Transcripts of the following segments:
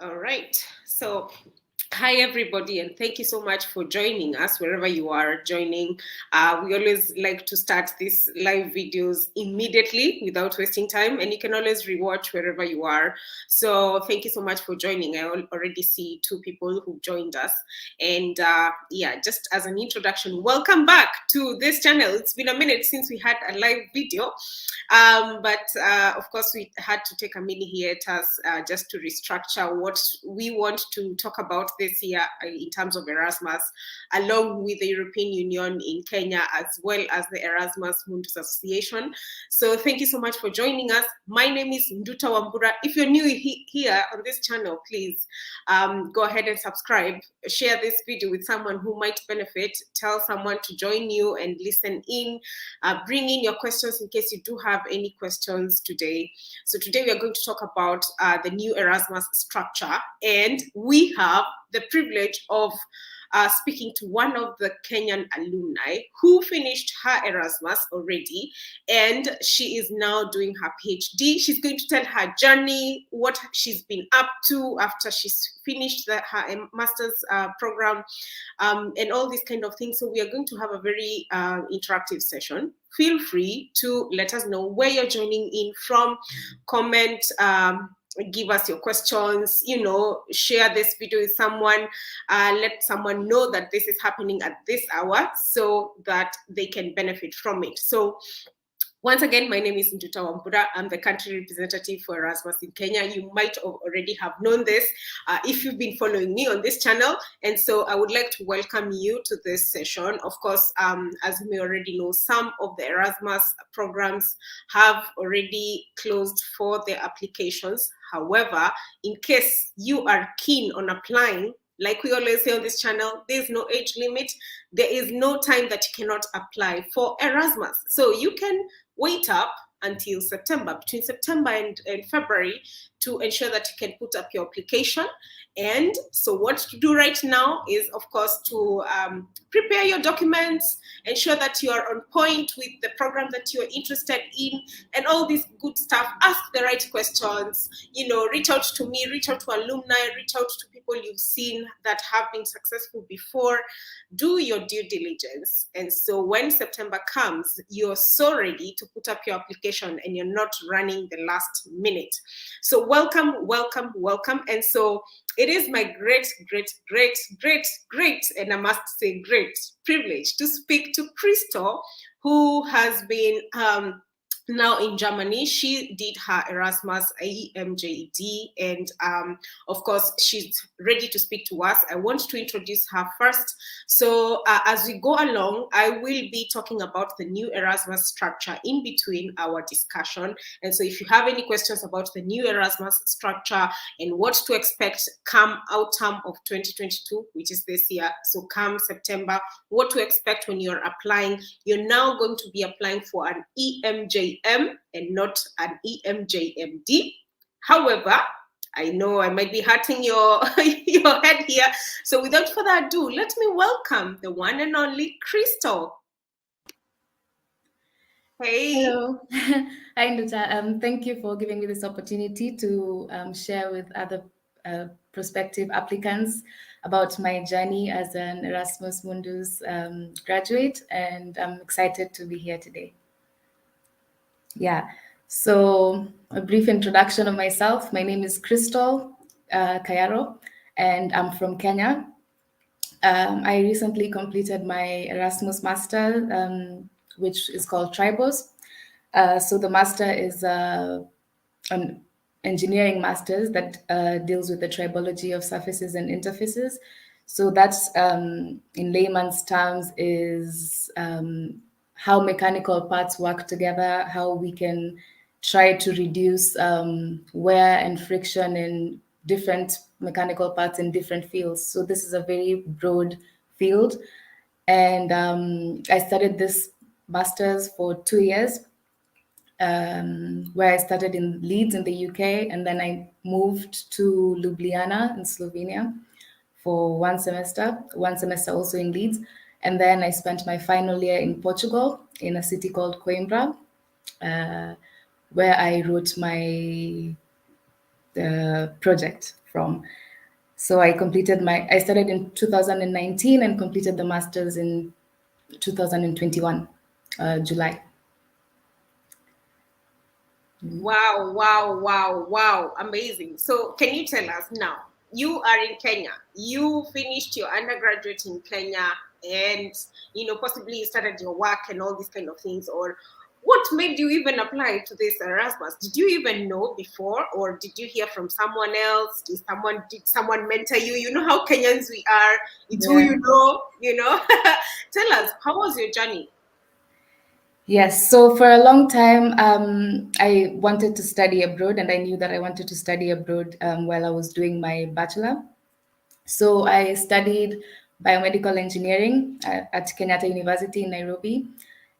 All right. So, hi everybody, and thank you so much for joining us wherever you are joining. We always like to start these live videos immediately without wasting time, and you can always rewatch wherever you are. So thank you so much for joining. I already see 2 people who joined us, and yeah, just as an introduction, welcome back to this channel. It's been a minute since we had a live video, but of course we had to take a mini hiatus just to restructure what we want to talk about this year in terms of Erasmus, along with the European Union in Kenya, as well as the Erasmus Mundus Association. So thank you so much for joining us. My name is Nduta Wambura. If you're new here on this channel, please go ahead and subscribe, share this video with someone who might benefit, tell someone to join you and listen in, bring in your questions in case you do have any questions today. So today we are going to talk about the new Erasmus structure, and we have the privilege of speaking to one of the Kenyan alumni who finished her Erasmus already, and she is now doing her PhD. She's going to tell her journey, what she's been up to after she's finished her master's program, and all these kind of things. So we are going to have a very interactive session. Feel free to let us know where you're joining in from, comment, give us your questions, share this video with someone, let someone know that this is happening at this hour so that they can benefit from it. So once again, my name is Nduta Wambura. I'm the country representative for Erasmus in Kenya. You might already have known this if you've been following me on this channel. And so I would like to welcome you to this session. Of course, as you may already know, some of the Erasmus programs have already closed for their applications. However, in case you are keen on applying, like we always say on this channel, there's no age limit. There is no time that you cannot apply for Erasmus. So you can wait up until September, between September and February, to ensure that you can put up your application. And so what to do right now is, of course, to prepare your documents, ensure that you are on point with the program that you're interested in, and all this good stuff. Ask the right questions, reach out to me, reach out to alumni, reach out to people you've seen that have been successful before. Do your due diligence. And so when September comes, you're so ready to put up your application and you're not running the last minute. So welcome, welcome, welcome. And so it is my great, and I must say great privilege to speak to Crystal, who has been now in Germany. She did her Erasmus EMJD, and of course she's ready to speak to us. I want to introduce her first. So as we go along, I will be talking about the new Erasmus structure in between our discussion. And so if you have any questions about the new Erasmus structure and what to expect come outcome of 2022, which is this year, so come September, what to expect when you're applying, you're now going to be applying for an EMJM and not an EMJMD. However, I know I might be hurting your head here. So without further ado, let me welcome the one and only Crystal. Hey. Hello. Hi, Nduta. Thank you for giving me this opportunity to share with other prospective applicants about my journey as an Erasmus Mundus graduate, and I'm excited to be here today. Yeah, so a brief introduction of myself. My name is Crystal Kayaro, and I'm from Kenya. I recently completed my Erasmus Master, which is called Tribos. So the master is an engineering master's that deals with the tribology of surfaces and interfaces. So that's, in layman's terms, is how mechanical parts work together, how we can try to reduce wear and friction in different mechanical parts in different fields. So this is a very broad field. And I studied this master's for 2 years, where I started in Leeds in the UK, and then I moved to Ljubljana in Slovenia for one semester also in Leeds. And then I spent my final year in Portugal in a city called Coimbra, where I wrote my project from. So I started in 2019 and completed the master's in 2021, July. Wow, wow, wow, wow. Amazing. So can you tell us now, you are in Kenya. You finished your undergraduate in Kenya and, possibly you started your work and all these kind of things, or what made you even apply to this Erasmus? Did you even know before, or did you hear from someone else? Did someone mentor you? You know how Kenyans we are. It's who Yeah. you know. Tell us, how was your journey? Yes, so for a long time, I wanted to study abroad, and I knew that I wanted to study abroad while I was doing my bachelor. So I studied biomedical engineering at Kenyatta University in Nairobi.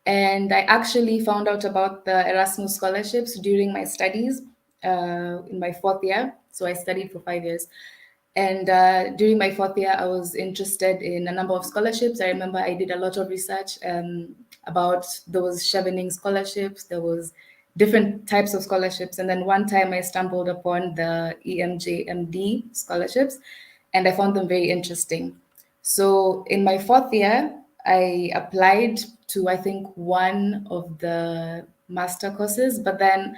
And I actually found out about the Erasmus scholarships during my studies in my fourth year. So I studied for 5 years. And during my fourth year, I was interested in a number of scholarships. I remember I did a lot of research about those Chevening scholarships. There was different types of scholarships. And then one time I stumbled upon the EMJMD scholarships, and I found them very interesting. So in my fourth year, I applied to, I think, one of the master courses, but then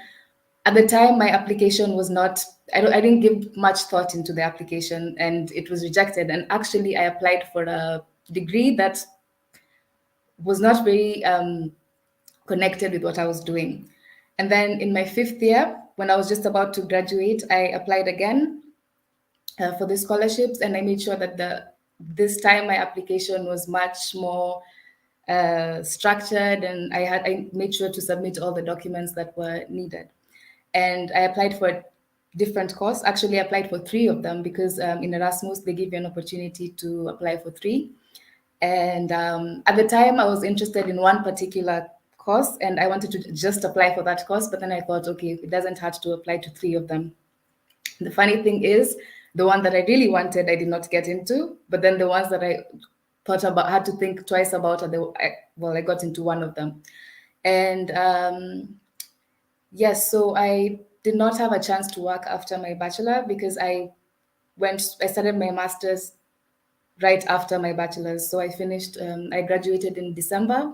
at the time my application was not, I didn't give much thought into the application, and it was rejected. And actually I applied for a degree that was not very connected with what I was doing. And then in my fifth year, when I was just about to graduate, I applied again for the scholarships, and I made sure that this time my application was much more structured, and I made sure to submit all the documents that were needed. And I applied for a different course. Actually, I applied for three of them because in Erasmus they give you an opportunity to apply for three. And at the time, I was interested in one particular course, and I wanted to just apply for that course. But then I thought, okay, it doesn't hurt to apply to three of them. The funny thing is, the one that I really wanted, I did not get into. But then the ones that I thought about, had to think twice about, I got into one of them. And yes, so I did not have a chance to work after my bachelor because I started my master's right after my bachelor's. So I graduated in December,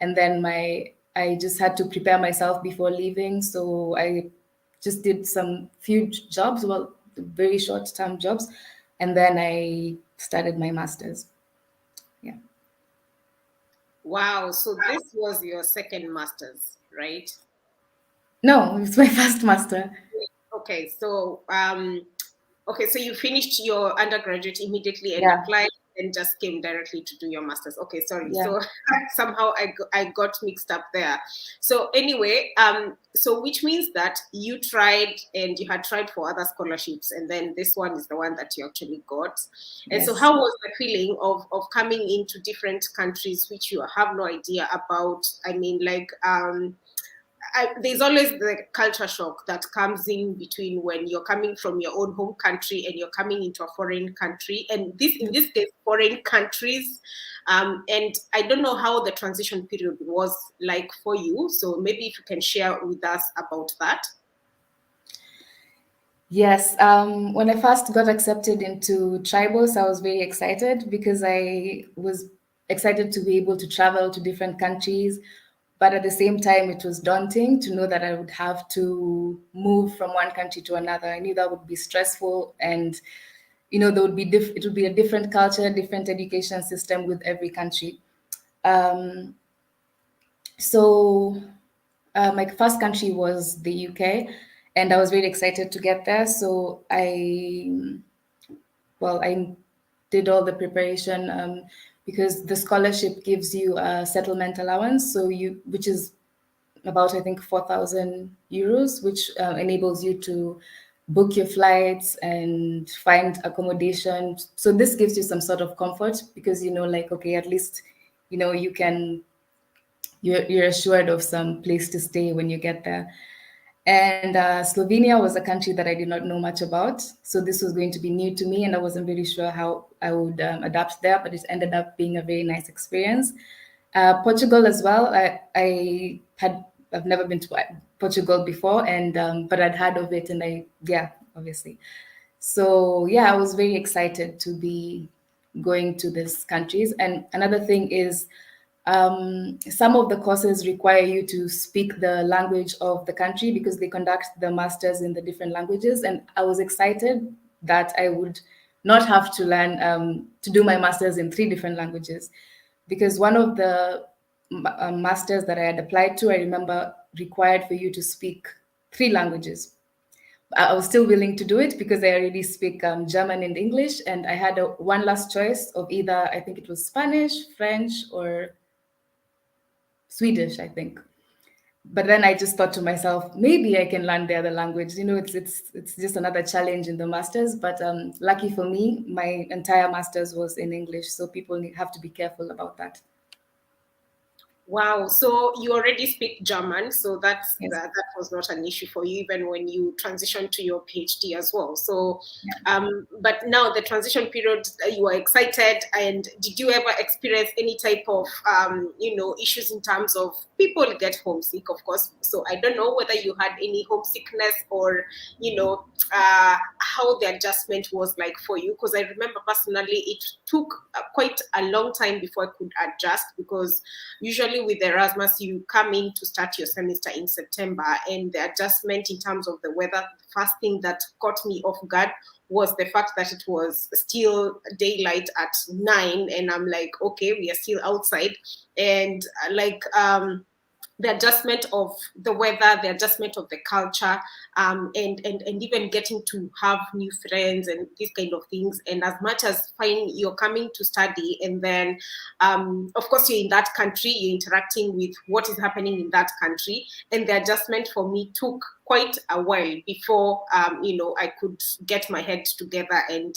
and then I just had to prepare myself before leaving. So I just did some few jobs, well, very short-term jobs, and then I started my master's. Yeah. Wow, so this was your second master's, right? No, it's my first master. Okay, so you finished your undergraduate immediately and Yeah. applied and just came directly to do your master's. Okay, sorry. Yeah. So somehow I got mixed up there. So anyway, so which means that you tried and you had tried for other scholarships, and then this one is the one that you actually got. And so Yes. how was the feeling of coming into different countries which you have no idea about? I mean, like there's always the culture shock that comes in between when you're coming from your own home country and you're coming into a foreign country, and in this case foreign countries. And I don't know how the transition period was like for you, so maybe if you can share with us about that. Yes, when I first got accepted into Tribos, I was very excited because I was excited to be able to travel to different countries. But at the same time, it was daunting to know that I would have to move from one country to another. I knew that would be stressful, and there would be it would be a different culture, different education system with every country. Um, so my first country was the UK, and I was very excited to get there. So I did all the preparation because the scholarship gives you a settlement allowance, which is about, I think, 4,000 euros, which enables you to book your flights and find accommodation. So this gives you some sort of comfort because like, okay, at least you're assured of some place to stay when you get there. And Slovenia was a country that I did not know much about. So this was going to be new to me, and I wasn't really sure how I would adapt there, but it ended up being a very nice experience. Portugal as well. I've never been to Portugal before, and but I'd heard of it, and obviously. So yeah, I was very excited to be going to these countries. And another thing is, some of the courses require you to speak the language of the country because they conduct the masters in the different languages. And I was excited that I would not have to learn to do my masters in three different languages, because one of the masters that I had applied to, I remember, required for you to speak three languages. I was still willing to do it because I already speak German and English, and I had one last choice of either, I think it was Spanish, French, or Swedish, I think. But then I just thought to myself, maybe I can learn the other language. You know, it's just another challenge in the masters. But lucky for me, my entire masters was in English, so people have to be careful about that. Wow, so you already speak German, so Yes. that was not an issue for you even when you transitioned to your PhD as well. So, Yeah. but now the transition period, you are excited, and did you ever experience any type of, issues in terms of people get homesick, of course? So I don't know whether you had any homesickness or, how the adjustment was like for you, because I remember personally it took quite a long time before I could adjust, because usually with Erasmus, you come in to start your semester in September, and the adjustment in terms of the weather, the first thing that caught me off guard was the fact that it was still daylight at 9, and I'm like, okay, we are still outside, and the adjustment of the weather, the adjustment of the culture, and even getting to have new friends and these kind of things. And as much as fine, you're coming to study, and then, of course, you're in that country, you're interacting with what is happening in that country, and the adjustment for me took quite a while before, I could get my head together and,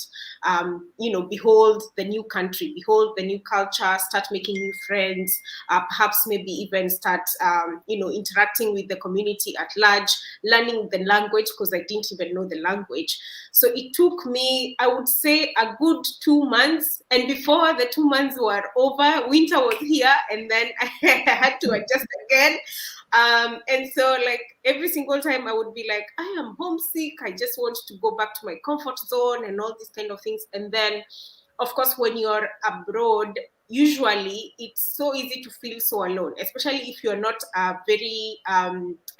behold the new country, behold the new culture, start making new friends, perhaps maybe even start, interacting with the community at large, learning the language, because I didn't even know the language. So it took me, I would say, a good 2 months. And before the 2 months were over, winter was here, and then I had to adjust again. And so, like, every single time I would be like, I am homesick, I just want to go back to my comfort zone and all these kind of things. And then, of course, when you're abroad, usually it's so easy to feel so alone, especially if you're not a very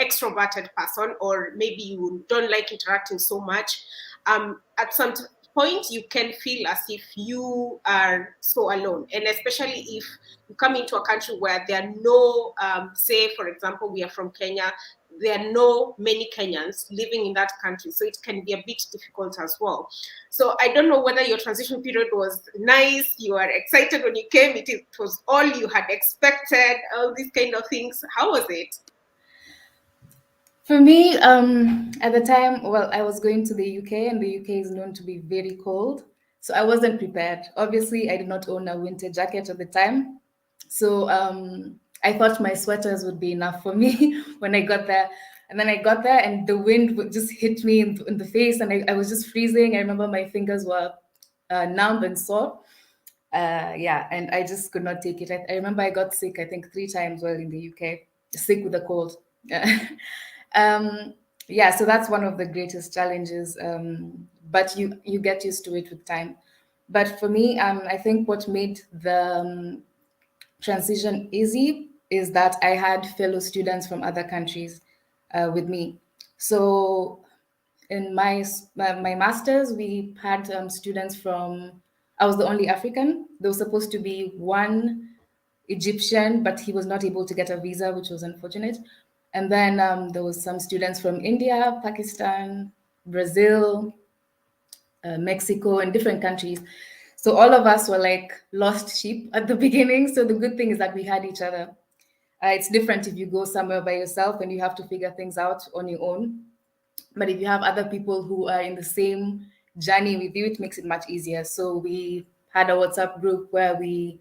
extroverted person, or maybe you don't like interacting so much. At some point, you can feel as if you are so alone, and especially if you come into a country where there are no, say, for example, we are from Kenya. There are no many Kenyans living in that country, so it can be a bit difficult as well. So I don't know whether your transition period was nice, you were excited when you came, it was all you had expected, all these kind of things. How was it? For me, at the time, well, I was going to the UK, and the UK is known to be very cold. So I wasn't prepared. Obviously, I did not own a winter jacket at the time. So I thought my sweaters would be enough for me when I got there. And then I got there, and the wind would just hit me in the face, and I was just freezing. I remember my fingers were numb and sore. Yeah, and I just could not take it. I remember I got sick, I think, 3 times while in the UK, sick with a cold. um, yeah, so that's one of the greatest challenges. But you get used to it with time. But for me, I think what made the transition easy is that I had fellow students from other countries with me. So in my masters, we had students from. I was the only African. There was supposed to be one Egyptian, but he was not able to get a visa, which was unfortunate. And then there was some students from India, Pakistan, Brazil, Mexico, and different countries. So all of us were like lost sheep at the beginning. So the good thing is that we had each other. It's different if you go somewhere by yourself and you have to figure things out on your own. But if you have other people who are in the same journey with you, it makes it much easier. So we had a WhatsApp group where we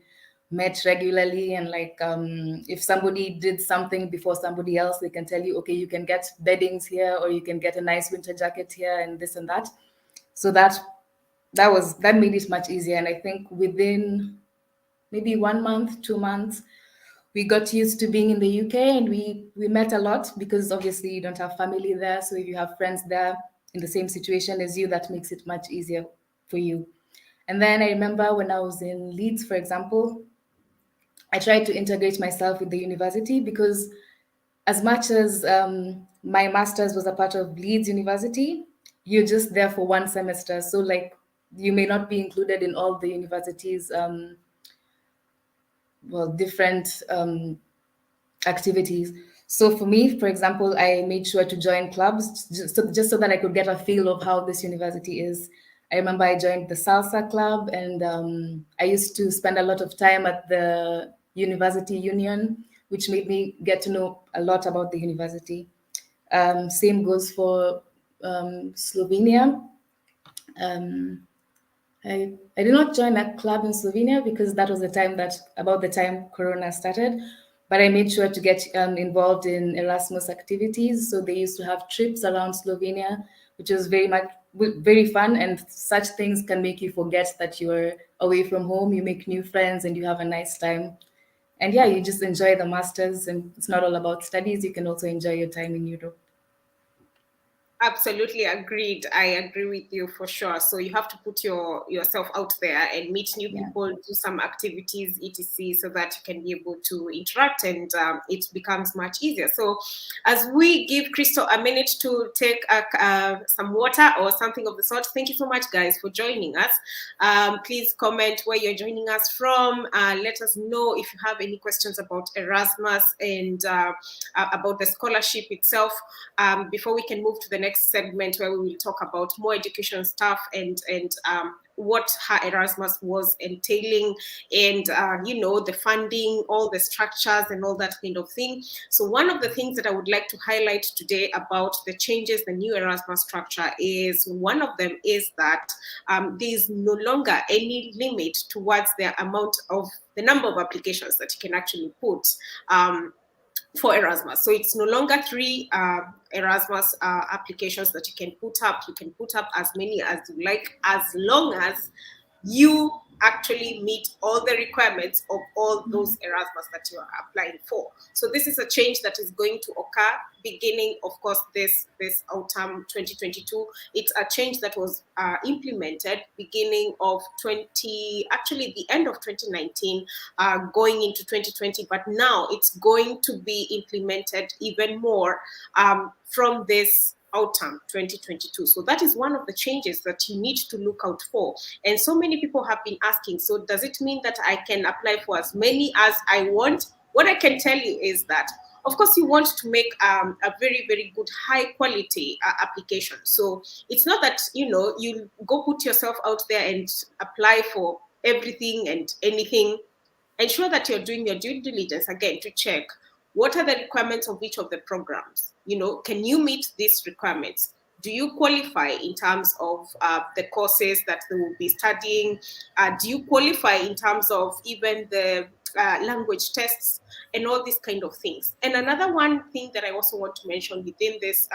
met regularly, and like if somebody did something before somebody else, they can tell you, okay, you can get beddings here, or you can get a nice winter jacket here, and this and that. So that made it much easier. And I think within maybe 1 month, 2 months, we got used to being in the UK, and we met a lot because obviously you don't have family there. So if you have friends there, in the same situation as you, that makes it much easier for you. And then I remember when I was in Leeds, for example, I tried to integrate myself with the university because as much as my master's was a part of Leeds University, you're just there for one semester. So like you may not be included in all the university's different activities. So for me, for example, I made sure to join clubs just so that I could get a feel of how this university is. I remember I joined the salsa club, and I used to spend a lot of time at the university union, which made me get to know a lot about the university. Same goes for Slovenia. I did not join a club in Slovenia because that was about the time Corona started. But I made sure to get involved in Erasmus activities. So they used to have trips around Slovenia, which was very fun. And such things can make you forget that you're away from home. You make new friends and you have a nice time. And yeah, you just enjoy the masters. And it's not all about studies. You can also enjoy your time in Europe. Absolutely agreed. I agree with you for sure. So you have to put yourself out there and meet new people, do some activities, etc., so that you can be able to interact, and it becomes much easier. So as we give Crystal a minute to take some water or something of the sort, thank you so much, guys, for joining us. Please comment where you're joining us from. Let us know if you have any questions about Erasmus and about the scholarship itself, before we can move to the next segment where we will talk about more education stuff and what her Erasmus was entailing, and the funding, all the structures and all that kind of thing. So one of the things that I would like to highlight today about the changes, the new Erasmus structure, is one of them is that there is no longer any limit towards the number of applications that you can actually put for Erasmus. So it's no longer 3 Erasmus applications that you can put up. You can put up as many as you like, as long as you actually meet all the requirements of all those Erasmus that you are applying for. So this is a change that is going to occur beginning, of course, this autumn 2022. It's a change that was implemented beginning of the end of 2019, going into 2020, but now it's going to be implemented even more from this autumn 2022. So that is one of the changes that you need to look out for. And so many people have been asking, so does it mean that I can apply for as many as I want? What I can tell you is that, of course, you want to make a very, very good, high quality application. So it's not that, you go put yourself out there and apply for everything and anything. Ensure that you're doing your due diligence, again, to check what are the requirements of each of the programs. Can you meet these requirements? Do you qualify in terms of the courses that they will be studying? Do you qualify in terms of even the language tests and all these kind of things? And another one thing that I also want to mention within this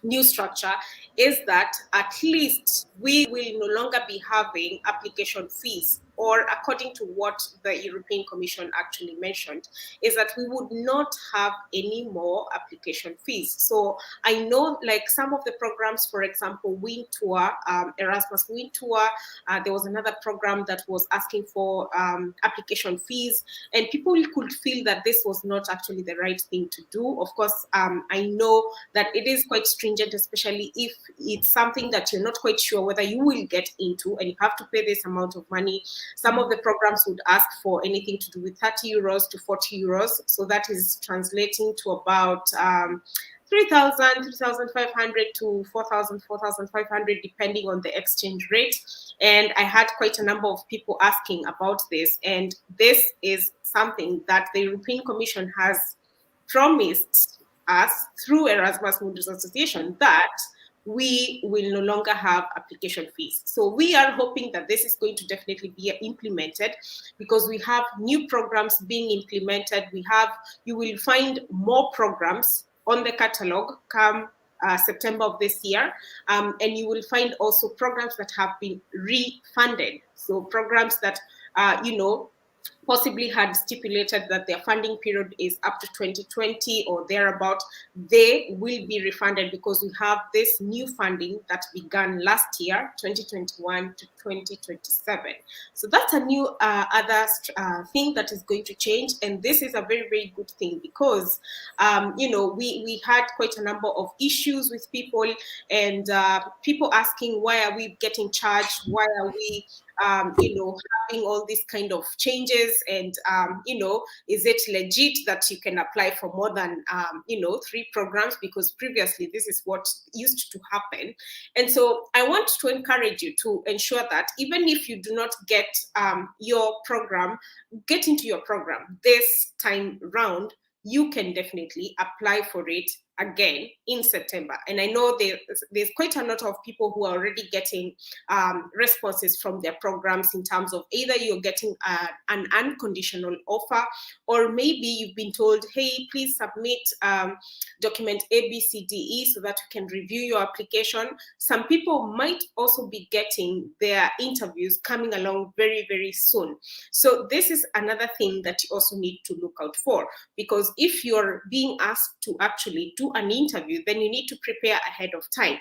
new structure is that at least we will no longer be having application fees, or according to what the European Commission actually mentioned, is that we would not have any more application fees. So I know, like some of the programs, for example, Win Tour, Erasmus Win Tour, there was another program that was asking for application fees, and people could feel that this was not actually the right thing to do. Of course, I know that it is quite stringent, especially if it's something that you're not quite sure whether you will get into, and you have to pay this amount of money. Some of the programs would ask for anything to do with 30 euros to 40 euros. So that is translating to about 3,000, 3,500 to 4,000, 4,500, depending on the exchange rate. And I had quite a number of people asking about this. And this is something that the European Commission has promised us through Erasmus Mundus Association, that we will no longer have application fees. So we are hoping that this is going to definitely be implemented, because we have new programs being implemented. You will find more programs on the catalog come September of this year. And you will find also programs that have been refunded. So programs that, possibly had stipulated that their funding period is up to 2020 or thereabout, they will be refunded because we have this new funding that began last year, 2021 to 2027. So that's a new other thing that is going to change. And this is a very, very good thing because, we had quite a number of issues with people and people asking, why are we getting charged? Why are we having all these kind of changes and is it legit that you can apply for more than 3 programs, because previously this is what used to happen. And so I want to encourage you to ensure that even if you do not get your program, get into your program this time round, you can definitely apply for it again in September. And I know there's quite a lot of people who are already getting responses from their programs in terms of either you're getting an unconditional offer, or maybe you've been told, hey, please submit document A, B, C, D, E so that we can review your application. Some people might also be getting their interviews coming along very, very soon. So this is another thing that you also need to look out for, because if you're being asked to actually do an interview, then you need to prepare ahead of time.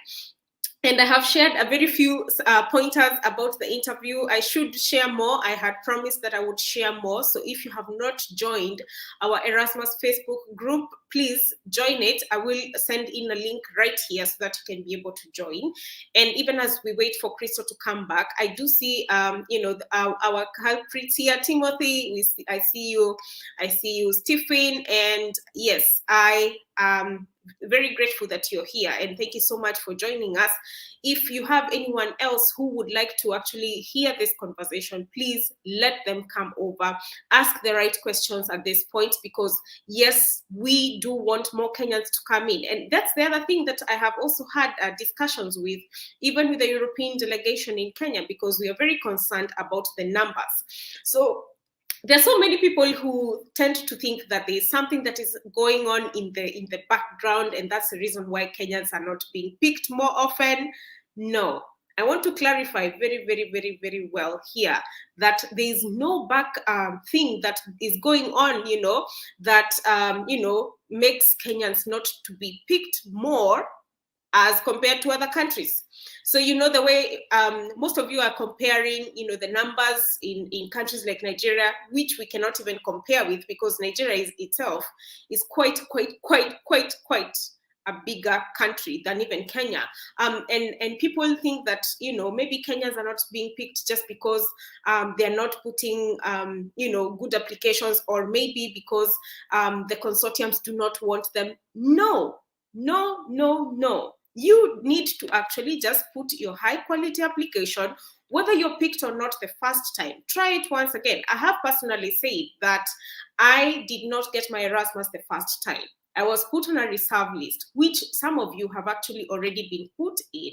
And I have shared a very few pointers about the interview. I should share more. I had promised that I would share more. So if you have not joined our Erasmus Facebook group, please join it. I will send in a link right here so that you can be able to join. And even as we wait for Crystal to come back, I do see, our culprits here. Timothy, I see you, Stephen, and yes, I am very grateful that you're here, and thank you so much for joining us. If you have anyone else who would like to actually hear this conversation, please let them come over. Ask the right questions at this point, because yes, we do want more Kenyans to come in. And that's the other thing that I have also had discussions with, even with the European delegation in Kenya, because we are very concerned about the numbers. So there are so many people who tend to think that there is something that is going on in the background, and that's the reason why Kenyans are not being picked more often. No, I want to clarify very, very, very, very well here that there is no back thing that is going on, that makes Kenyans not to be picked more as compared to other countries. So, the way most of you are comparing, the numbers in countries like Nigeria, which we cannot even compare with, because Nigeria itself is quite a bigger country than even Kenya. And people think that, maybe Kenyans are not being picked just because they're not putting, good applications, or maybe because the consortiums do not want them. No. You need to actually just put your high quality application, whether you're picked or not the first time. Try it once again. I have personally said that I did not get my Erasmus the first time. I was put on a reserve list, which some of you have actually already been put in.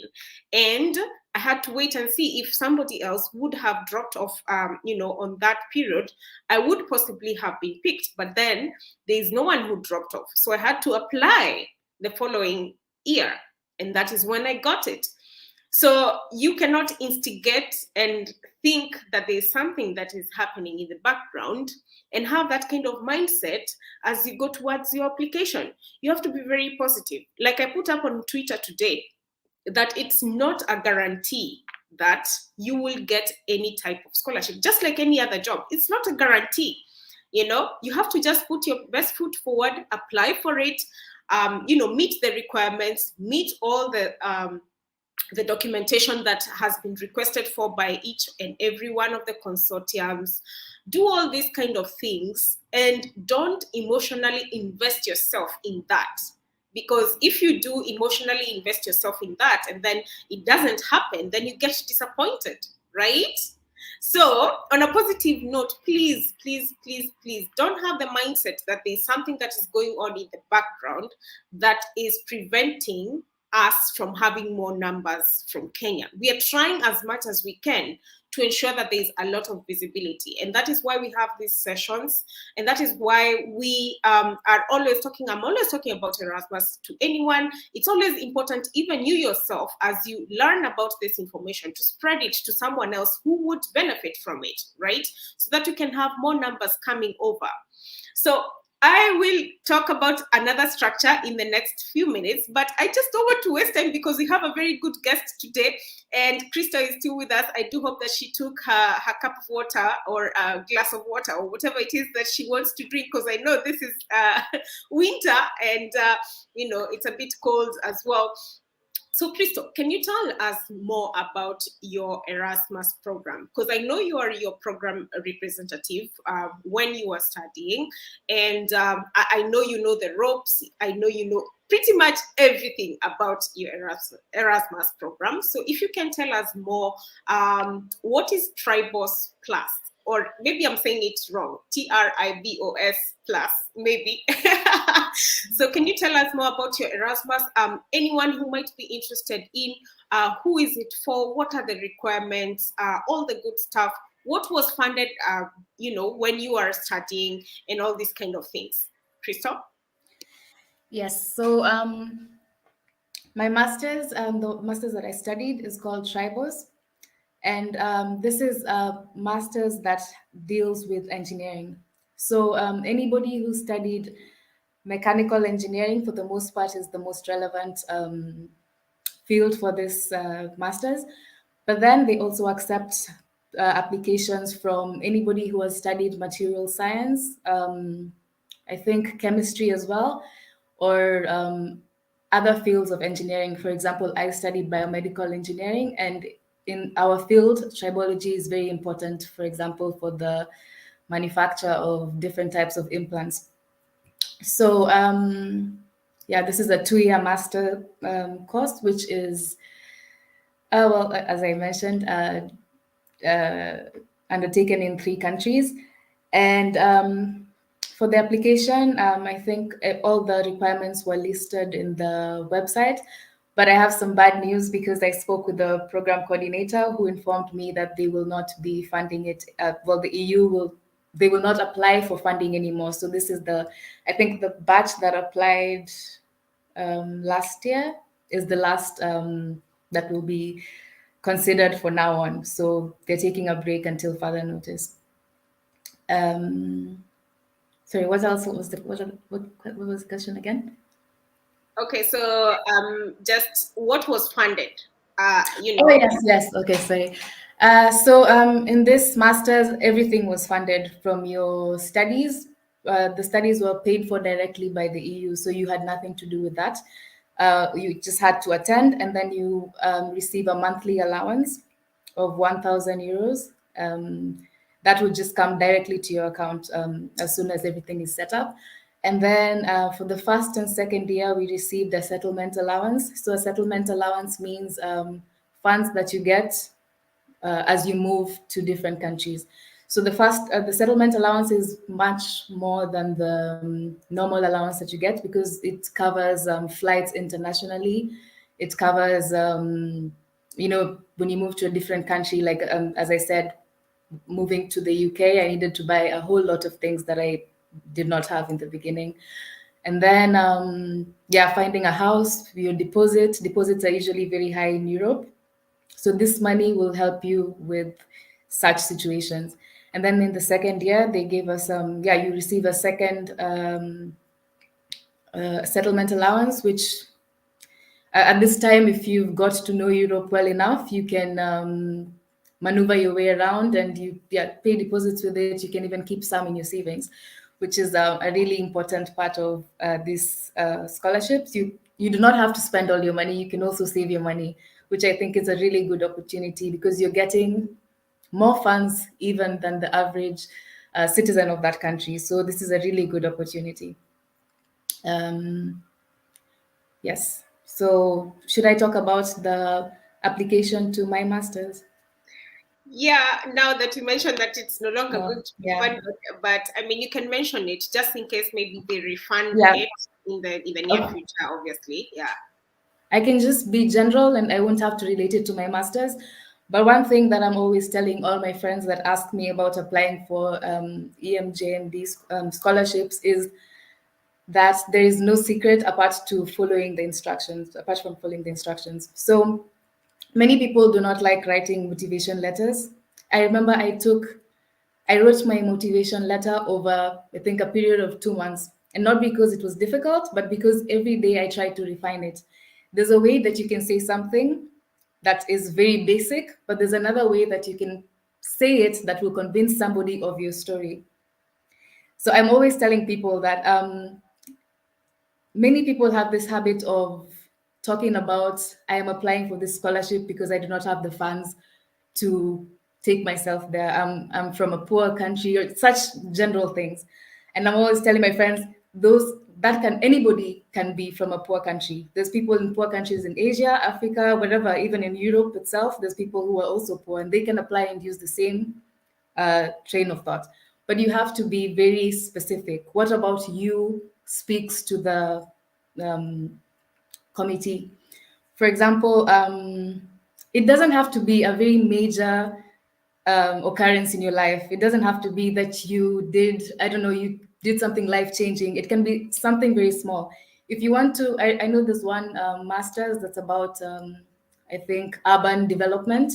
And I had to wait and see if somebody else would have dropped off, on that period. I would possibly have been picked, but then there's no one who dropped off. So I had to apply the following year. And that is when I got it. So you cannot instigate and think that there's something that is happening in the background and have that kind of mindset as you go towards your application. You have to be very positive. Like I put up on Twitter today, that it's not a guarantee that you will get any type of scholarship, just like any other job. It's not a guarantee. You have to just put your best foot forward, apply for it, meet the requirements, meet all the documentation that has been requested for by each and every one of the consortiums. Do all these kind of things, and don't emotionally invest yourself in that. Because if you do emotionally invest yourself in that and then it doesn't happen, then you get disappointed, right? So on a positive note, please don't have the mindset that there's something that is going on in the background that is preventing us from having more numbers from Kenya. We are trying as much as we can to ensure that there's a lot of visibility. And that is why we have these sessions. And that is why we are always talking, I'm always talking about Erasmus to anyone. It's always important, even you yourself, as you learn about this information, to spread it to someone else who would benefit from it, right? So that you can have more numbers coming over. So I will talk about another structure in the next few minutes, but I just don't want to waste time because we have a very good guest today, and Krista is still with us. I do hope that she took her cup of water or a glass of water or whatever it is that she wants to drink, because I know this is winter and, you know, it's a bit cold as well. So, Christo, can you tell us more about your Erasmus program? Because I know you are your program representative when you are studying, and I know you know the ropes. I know you know pretty much everything about your Erasmus program. So, if you can tell us more, what is Tribos Plus? Or maybe I'm saying it wrong, TRIBOS plus, maybe. So can you tell us more about your Erasmus? Anyone who might be interested in, who is it for? What are the requirements? All the good stuff. What was funded, you know, when you are studying and all these kind of things? Christoph? Yes, so my master's, the master's that I studied is called Tribos. And this is a master's that deals with engineering. So anybody who studied mechanical engineering, for the most part, is the most relevant field for this master's. But then they also accept applications from anybody who has studied material science, I think chemistry as well, or other fields of engineering. For example, I studied biomedical engineering, and in our field, tribology is very important, for example, for the manufacture of different types of implants. So, yeah, this is a 2-year master course, which is, well, as I mentioned, undertaken in 3 countries. And for the application, I think all the requirements were listed in the website. But I have some bad news because I spoke with the program coordinator who informed me that they will not be funding it. Well, the EU they will not apply for funding anymore. So this is I think the batch that applied last year is the last that will be considered for now on. So they're taking a break until further notice. Sorry, what else was what was the question again? Okay, so just what was funded? You know. Oh, yes. Okay, sorry. So in this master's, everything was funded from your studies. The studies were paid for directly by the EU, so you had nothing to do with that. You just had to attend, and then you receive a monthly allowance of 1,000 euros. That would just come directly to your account as soon as everything is set up. And then for the first and second year, we received a settlement allowance. So a settlement allowance means funds that you get as you move to different countries. So the settlement allowance is much more than the normal allowance that you get because it covers flights internationally. It covers, you know, when you move to a different country, like as I said, moving to the UK, I needed to buy a whole lot of things that I did not have in the beginning. And then, yeah, finding a house, your deposits are usually very high in Europe. So this money will help you with such situations. And then in the second year, they gave us, you receive a second settlement allowance, which at this time, if you've got to know Europe well enough, you can maneuver your way around and you pay deposits with it. You can even keep some in your savings, which is a really important part of these scholarships. You do not have to spend all your money. You can also save your money, which I think is a really good opportunity because you're getting more funds even than the average citizen of that country. So this is a really good opportunity. Yes. So should I talk about the application to my master's? Yeah, now that you mentioned that it's no longer going to be funded, but I mean, you can mention it just in case maybe they refund it in the near future, obviously. Yeah. I can just be general and I won't have to relate it to my master's. But one thing that I'm always telling all my friends that ask me about applying for EMJMD scholarships is that there is no secret apart from following the instructions. So many people do not like writing motivation letters. I remember I wrote my motivation letter over, I think, a period of 2 months. And not because it was difficult, but because every day I tried to refine it. There's a way that you can say something that is very basic, but there's another way that you can say it that will convince somebody of your story. So I'm always telling people that many people have this habit of talking about, I am applying for this scholarship because I do not have the funds to take myself there. I'm from a poor country, or such general things. And I'm always telling my friends, anybody can be from a poor country. There's people in poor countries in Asia, Africa, whatever, even in Europe itself, there's people who are also poor and they can apply and use the same train of thought. But you have to be very specific. What about you speaks to the committee? For example, it doesn't have to be a very major occurrence in your life. It doesn't have to be that you did, I don't know, you did something life changing. It can be something very small. If you want to, I know there's one master's that's about, I think, urban development.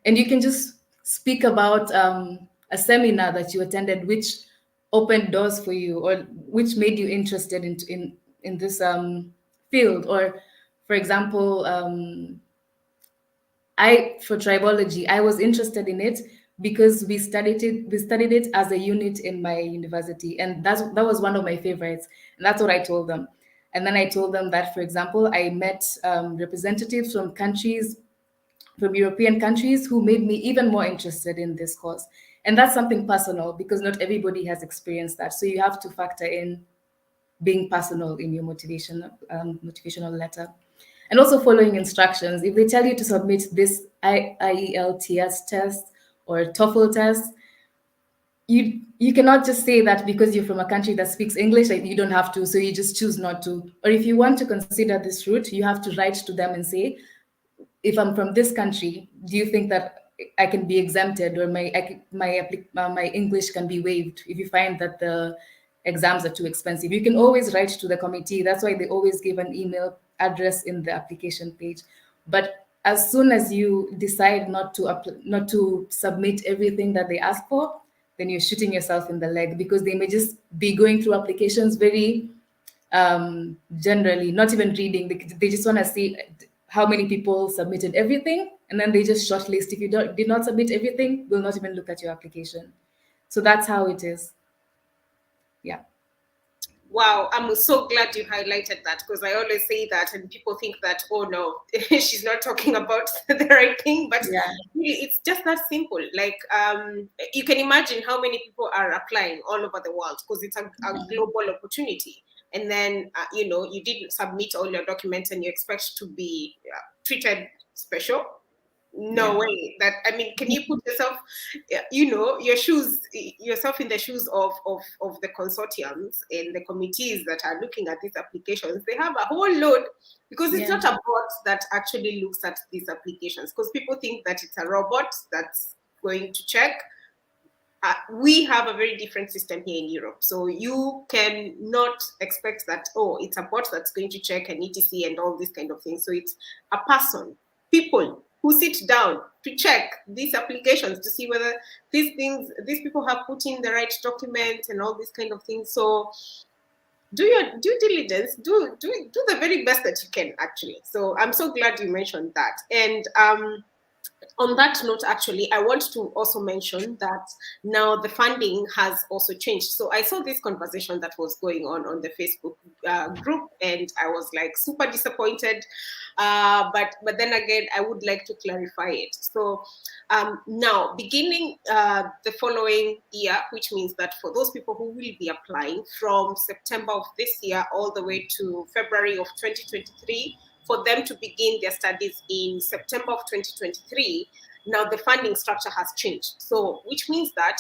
And you can just speak about a seminar that you attended, which opened doors for you or which made you interested in this field. Or, for example, for tribology, I was interested in it because we studied it as a unit in my university, and that was one of my favorites. And that's what I told them. And then I told them that, for example, I met representatives from European countries who made me even more interested in this course. And that's something personal because not everybody has experienced that. So you have to factor in being personal in your motivational letter. And also following instructions. If they tell you to submit this IELTS test or TOEFL test, you cannot just say that because you're from a country that speaks English, like you don't have to, so you just choose not to. Or if you want to consider this route, you have to write to them and say, if I'm from this country, do you think that I can be exempted, or my English can be waived if you find that the exams are too expensive? You can always write to the committee. That's why they always give an email address in the application page. But as soon as you decide not to submit everything that they ask for, then you're shooting yourself in the leg, because they may just be going through applications very generally, not even reading. They just want to see how many people submitted everything, and then they just shortlist. If you did not submit everything, we'll not even look at your application. So that's how it is. Yeah. Wow, I'm so glad you highlighted that, because I always say that and people think that, oh no, she's not talking about the right thing, but Yeah. really it's just that simple. Like you can imagine how many people are applying all over the world, because it's a global opportunity. And then you didn't submit all your documents and you expect to be treated special. No way. That, I mean, can you put yourself in the shoes of the consortiums and the committees that are looking at these applications? They have a whole load, because it's not a bot that actually looks at these applications, because people think that it's a robot that's going to check. We have a very different system here in Europe. So you can not expect that, oh, it's a bot that's going to check an ETC and all these kind of things. So it's a person, people who sit down to check these applications to see whether these people have put in the right documents and all these kind of things. So do your due diligence, do the very best that you can, actually. So I'm so glad you mentioned that. And on that note, actually, I want to also mention that now the funding has also changed. So I saw this conversation that was going on the Facebook group, and I was like super disappointed. But then again, I would like to clarify it. So now, beginning the following year, which means that for those people who will be applying from September of this year all the way to February of 2023, for them to begin their studies in September of 2023, now the funding structure has changed. So, which means that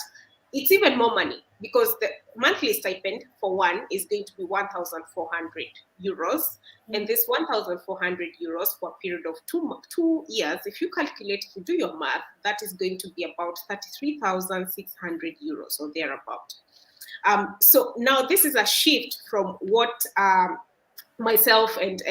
it's even more money. because the monthly stipend for one is going to be 1,400 euros. And this 1,400 euros for a period of 2 years, if you calculate, if you do your math, that is going to be about 33,600 euros or thereabout. So now this is a shift from what myself and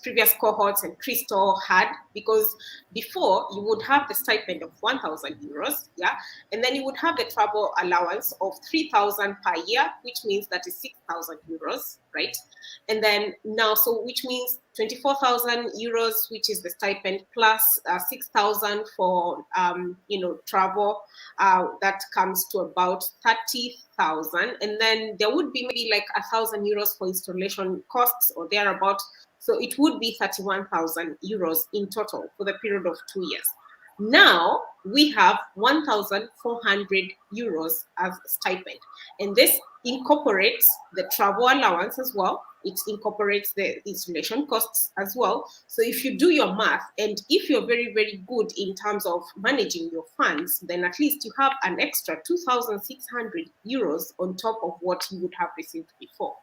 previous cohorts and Crystal had, because before you would have the stipend of 1,000 euros, yeah, and then you would have the travel allowance of 3,000 per year, which means that is 6,000 euros, right? And then now, so which means 24,000 euros, which is the stipend, plus 6,000 for travel. That comes to about 30,000, and then there would be maybe like 1,000 euros for installation costs or thereabout. So it would be 31,000 euros in total for the period of 2 years. Now we have 1,400 euros as stipend, and this incorporates the travel allowance as well. It incorporates the installation costs as well. So if you do your math, and if you're very, very good in terms of managing your funds, then at least you have an extra 2,600 euros on top of what you would have received before.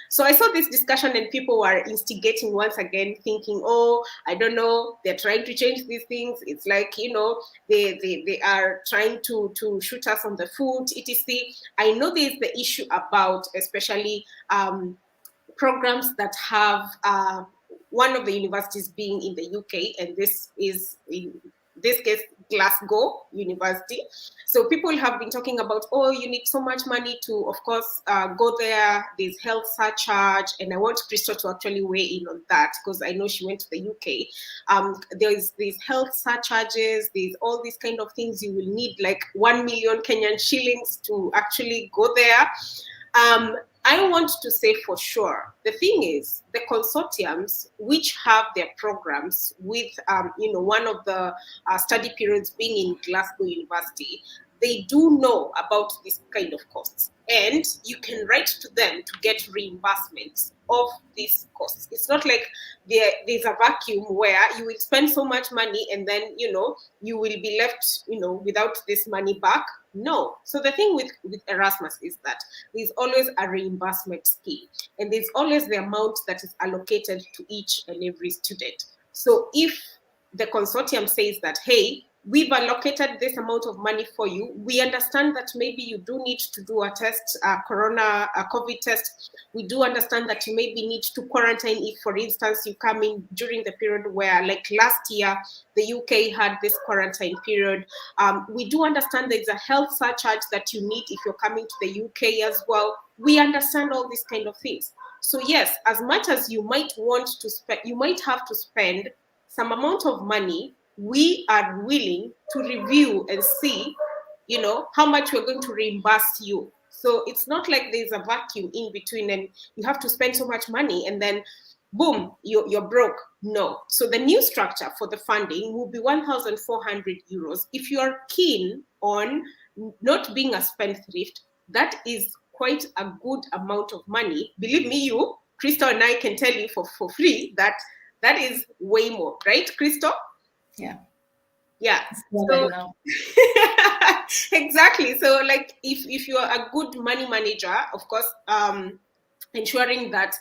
So I saw this discussion and people were instigating once again, thinking, oh, I don't know, they're trying to change these things. It's like, they are trying to shoot us on the foot, etc. I know there's the issue about especially programs that have one of the universities being in the UK, and this is in this case Glasgow University. So people have been talking about, oh, you need so much money to, of course, go there. There's health surcharge, and I want Crystal to actually weigh in on that because I know she went to the UK. There's health surcharges. There's all these kind of things. You will need like 1 million Kenyan shillings to actually go there. I want to say for sure, the thing is, the consortiums which have their programs with, one of the study periods being in Glasgow University, they do know about this kind of costs. And you can write to them to get reimbursements of these costs. It's not like there's a vacuum where you will spend so much money and then, you will be left, without this money back. No. So the thing with Erasmus is that there's always a reimbursement scheme, and there's always the amount that is allocated to each and every student. So if the consortium says that, hey, we've allocated this amount of money for you, we understand that maybe you do need to do a test, a COVID test. We do understand that you maybe need to quarantine if, for instance, you come in during the period where, like last year, the UK had this quarantine period. We do understand there's a health surcharge that you need if you're coming to the UK as well. We understand all these kind of things. So yes, as much as you might want to spend, you might have to spend some amount of money, we are willing to review and see, how much we're going to reimburse you. So it's not like there's a vacuum in between and you have to spend so much money and then boom, you're broke. No. So the new structure for the funding will be 1,400 euros. If you are keen on not being a spendthrift, that is quite a good amount of money. Believe me, Crystal and I can tell you for free that is way more, right, Crystal? Yeah. So, exactly. So like if you're a good money manager, of course, ensuring that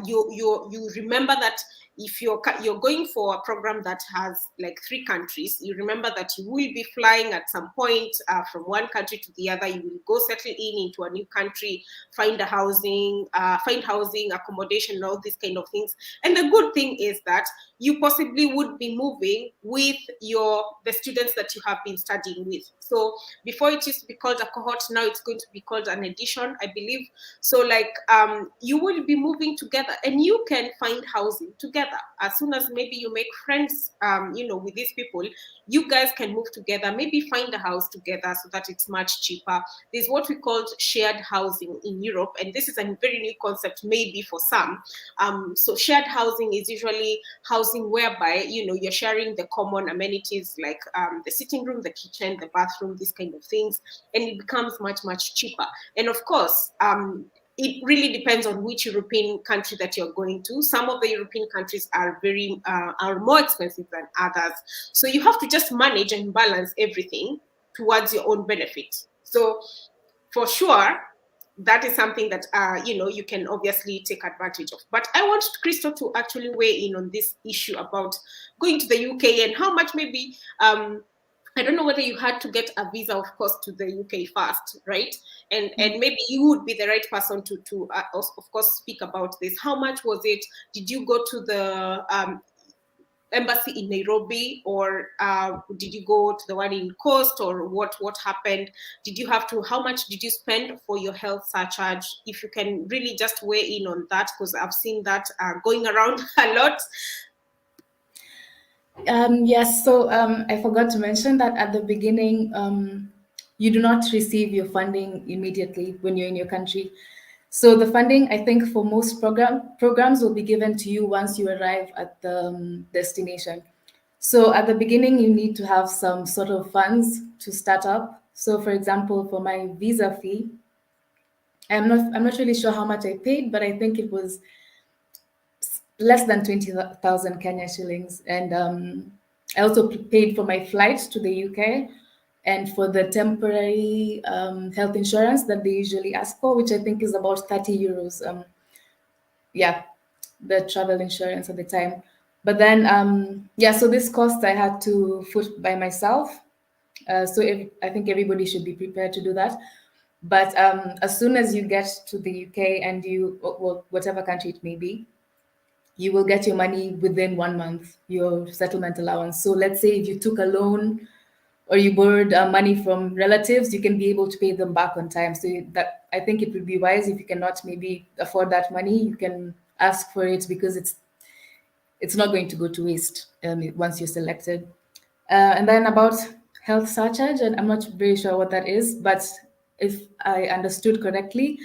you remember that if you're going for a program that has like 3 countries, you remember that you will be flying at some point from one country to the other. You will go settle into a new country, find housing, accommodation, and all these kind of things. And the good thing is that you possibly would be moving with the students that you have been studying with. So before it used to be called a cohort, now it's going to be called an edition, I believe. So like you will be moving together and you can find housing together. As soon as maybe you make friends, with these people, you guys can move together, maybe find a house together so that it's much cheaper. There's what we call shared housing in Europe, and this is a very new concept maybe for some. So shared housing is usually housing whereby, you're sharing the common amenities like the sitting room, the kitchen, the bathroom, these kind of things, and it becomes much, much cheaper. And of course, it really depends on which European country that you're going to. Some of the European countries are are more expensive than others. So you have to just manage and balance everything towards your own benefit. So for sure, that is something that you can obviously take advantage of. But I want Crystal to actually weigh in on this issue about going to the UK and how much maybe I don't know whether you had to get a visa, of course, to the UK first, right? And maybe you would be the right person to of course speak about this. How much was it? Did you go to the embassy in Nairobi, or did you go to the one in Coast, or what happened? Did you have to, how much did you spend for your health surcharge? If you can really just weigh in on that, because I've seen that going around a lot. Yes, so I forgot to mention that at the beginning, you do not receive your funding immediately when you're in your country. So the funding, I think, for most programs will be given to you once you arrive at the destination. So at the beginning, you need to have some sort of funds to start up. So, for example, for my visa fee, I'm not really sure how much I paid, but I think it was less than 20,000 Kenya shillings. And I also paid for my flight to the UK and for the temporary health insurance that they usually ask for, which I think is about 30 euros. Yeah, the travel insurance at the time. But then, yeah, so this cost I had to foot by myself. So I think everybody should be prepared to do that. But as soon as you get to the UK and well, whatever country it may be, you will get your money within 1 month, your settlement allowance. So let's say if you took a loan or you borrowed money from relatives, you can be able to pay them back on time. So that, I think it would be wise, if you cannot maybe afford that money, you can ask for it, because it's not going to go to waste once you're selected. And then about health surcharge, and I'm not very sure what that is, but if I understood correctly,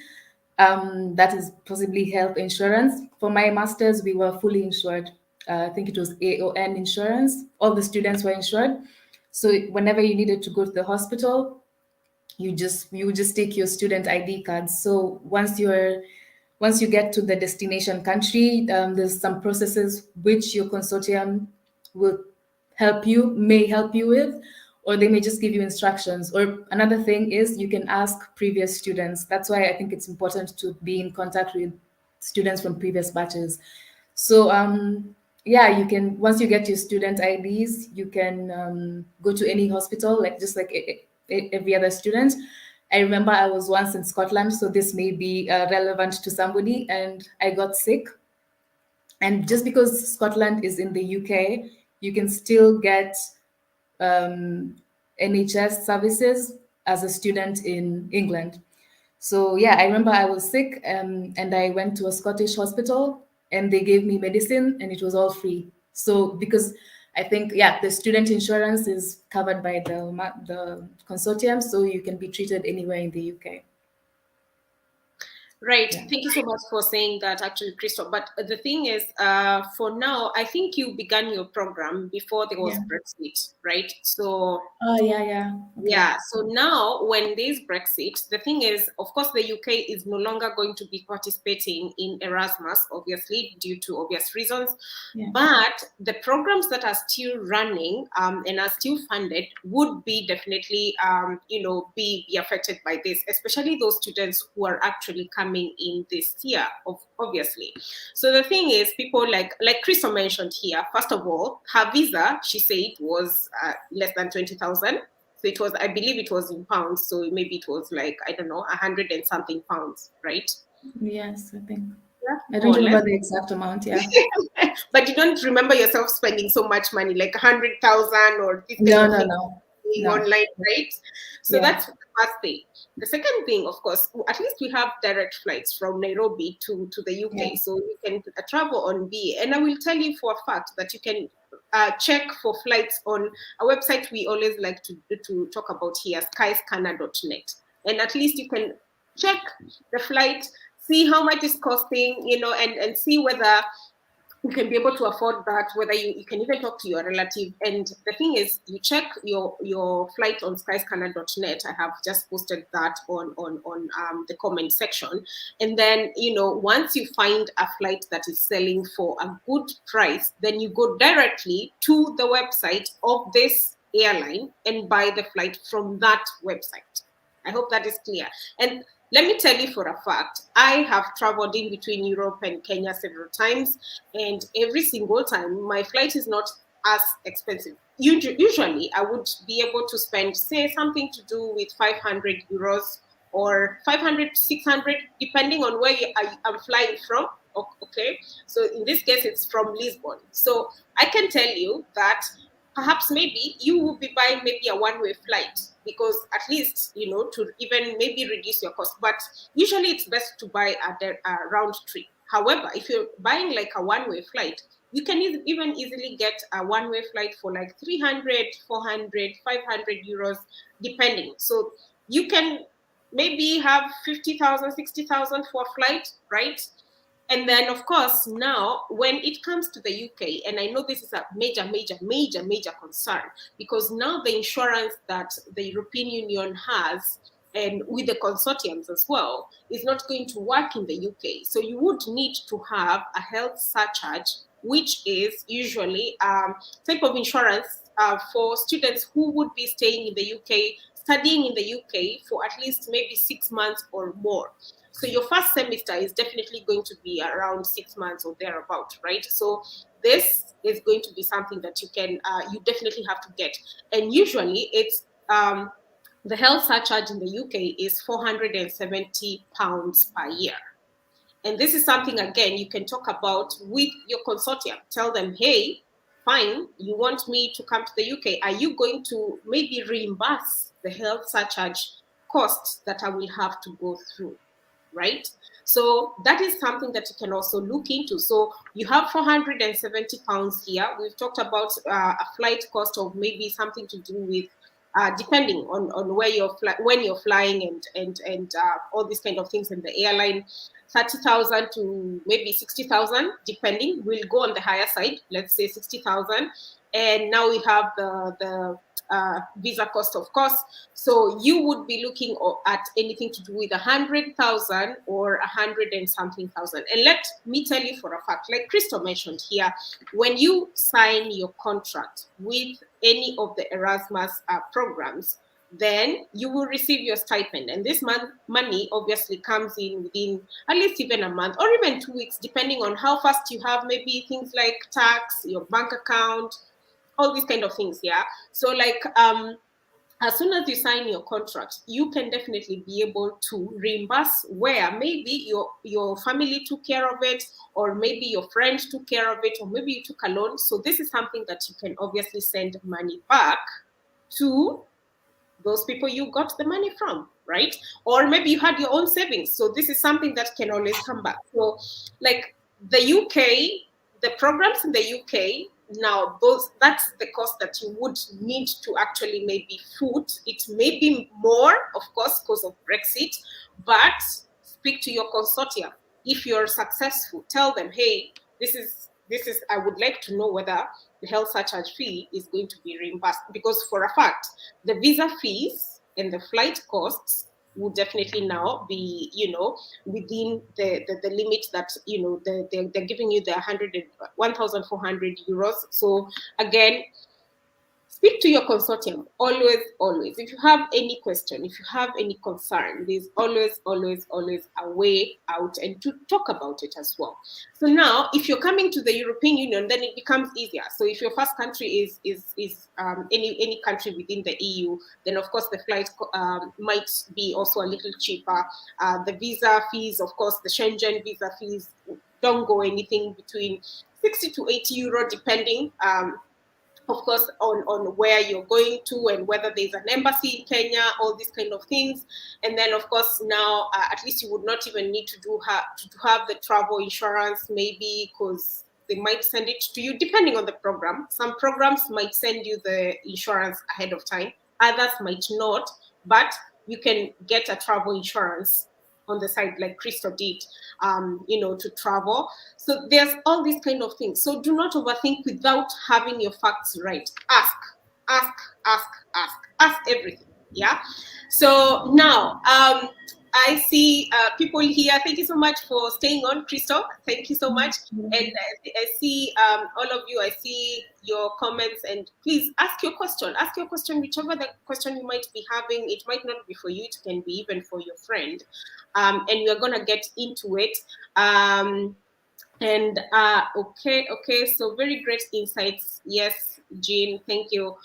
that is possibly health insurance. For my master's, we were fully insured. I think it was AON insurance. All the students were insured. So whenever you needed to go to the hospital, you would just take your student ID cards. So once you get to the destination country, there's some processes which your consortium will may help you with, or they may just give you instructions. Or another thing is you can ask previous students. That's why I think it's important to be in contact with students from previous batches. So yeah, you can, once you get your student IDs, you can go to any hospital, like just like every other student. I remember I was once in Scotland, so this may be relevant to somebody, and I got sick. And just because Scotland is in the UK, you can still get NHS services as a student in England. So yeah, I remember I was sick, and I went to a Scottish hospital, and they gave me medicine, and it was all free. So because I think, yeah, the student insurance is covered by the consortium, so you can be treated anywhere in the UK. Right. Yeah. Thank you so much for saying that, actually, Crystal. But the thing is, for now, I think you began your program before there was Yeah. Brexit, right? So Oh, yeah, yeah. Okay. yeah, so now when there's Brexit, the thing is, of course, the UK is no longer going to be participating in Erasmus, obviously, due to obvious reasons. Yeah. But the programs that are still running and are still funded would be definitely, be affected by this, especially those students who are actually coming in this year, obviously. So the thing is, people like Crystal mentioned here, first of all, her visa, she said, was less than 20,000. So it was, I believe it was in pounds. So maybe it was like, I don't know, 100 and something pounds, right? Yes, I think. Yeah, I don't more or remember less. the exact amount. Yeah. But you don't remember yourself spending so much money, like 100,000 or this kind No, of no, thing no, no. online, right? So Yeah. that's the first thing. The second thing, of course, at least we have direct flights from Nairobi to the Yeah. UK. So you can travel on BA. And I will tell you for a fact that you can check for flights on a website we always like to talk about here, skyscanner.net. And at least you can check the flight, see how much it's costing, and see whether you can be able to afford that, whether you can even talk to your relative. And the thing is, you check your flight on skyscanner.net. I have just posted that on the comment section. And then, once you find a flight that is selling for a good price, then you go directly to the website of this airline and buy the flight from that website. I hope that is clear. And let me tell you for a fact, I have traveled in between Europe and Kenya several times, and every single time my flight is not as expensive. Usually, I would be able to spend, say, something to do with 500 euros or 500, 600, depending on where I'm flying from. Okay, so in this case, it's from Lisbon. So I can tell you that perhaps maybe you will be buying maybe a one-way flight, because at least, to even maybe reduce your cost. But usually it's best to buy a round trip. However, if you're buying like a one-way flight, you can even easily get a one-way flight for like 300, 400, 500 euros, depending. So you can maybe have 50,000, 60,000 for a flight, right? And then, of course, now when it comes to the UK, and I know this is a major, major, major, major concern, because now the insurance that the European Union has, and with the consortiums as well, is not going to work in the UK. So you would need to have a health surcharge, which is usually type of insurance for students who would be staying in the UK, studying in the UK for at least maybe 6 months or more. So your first semester is definitely going to be around 6 months or thereabout, right? So this is going to be something that you definitely have to get. And usually it's the health surcharge in the UK is £470 per year. And this is something, again, you can talk about with your consortium. Tell them, hey, fine, you want me to come to the UK. Are you going to maybe reimburse the health surcharge costs that I will have to go through? Right? So that is something that you can also look into. So you have £470 here. We've talked about a flight cost of maybe something to do with depending on where when you're flying and all these kind of things in the airline, 30,000 to maybe 60,000, depending. We'll go on the higher side, let's say 60,000. And now we have the visa cost, of course. So you would be looking at anything to do with 100,000 or 100 and something thousand. And let me tell you for a fact, like Crystal mentioned here, when you sign your contract with any of the Erasmus programs, then you will receive your stipend. And this money obviously comes in within at least even a month or even 2 weeks, depending on how fast you have maybe things like tax, your bank account, all these kind of things. Yeah. So like as soon as you sign your contract, you can definitely be able to reimburse where maybe your family took care of it, or maybe your friend took care of it, or maybe you took a loan. So this is something that you can obviously send money back to those people you got the money from, right? Or maybe you had your own savings. So this is something that can always come back. So like the UK, the programs in the UK, now that's the cost that you would need to actually maybe foot. It may be more, of course, because of Brexit, but speak to your consortium. If you're successful, tell them, hey, this is I would like to know whether the health surcharge fee is going to be reimbursed, because for a fact, the visa fees and the flight costs will definitely now be, within the limit that, they're giving you the 1,400 euros. So again, speak to your consortium, always, always. If you have any question, if you have any concern, there's always, always, always a way out and to talk about it as well. So now, if you're coming to the European Union, then it becomes easier. So if your first country is any country within the EU, then of course the flight might be also a little cheaper. The visa fees, of course, the Schengen visa fees don't go anything between 60 to 80 euro, depending. Of course, on where you're going to and whether there's an embassy in Kenya, all these kind of things. And then, of course, now at least you would not even need to have the travel insurance, maybe, because they might send it to you depending on the program. Some programs might send you the insurance ahead of time, others might not, but you can get a travel insurance on the side, like Crystal did, to travel. So there's all these kind of things. So do not overthink without having your facts right. Ask everything. Yeah. So now, I see people here. Thank you so much for staying on, Crystal. Thank you so much. And I see all of you. I see your comments. And please ask your question. Ask your question, whichever the question you might be having. It might not be for you. It can be even for your friend. And we are going to get into it. Okay, so very great insights. Yes, Jean, thank you.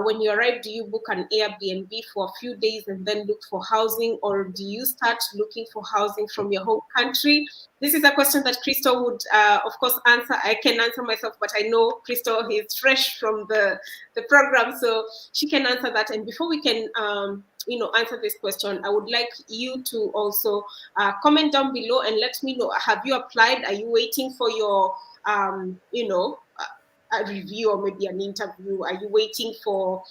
When you arrive, do you book an Airbnb for a few days and then look for housing, or do you start looking for housing from your home country? This is a question that Crystal would, of course, answer. I can answer myself, but I know Crystal is fresh from the program, so she can answer that. And before we can, answer this question, I would like you to also comment down below and let me know, have you applied? Are you waiting for your, a review or maybe an interview? Are you waiting for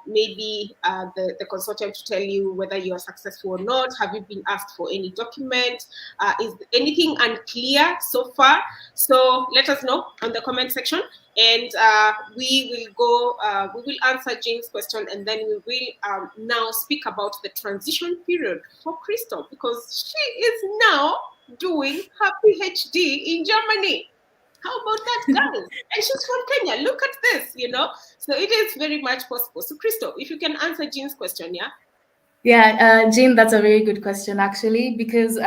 maybe the consultant to tell you whether you are successful or not? Have you been asked for any document? Is anything unclear so far? So let us know on the comment section. And we will answer Jane's question, and then we will now speak about the transition period for Crystal, because she is now doing her PhD in Germany. How about that, guys? And she's from Kenya. Look at this, So it is very much possible. So Crystal, if you can answer Jean's question, yeah? Yeah, Jean, that's a very good question, actually, because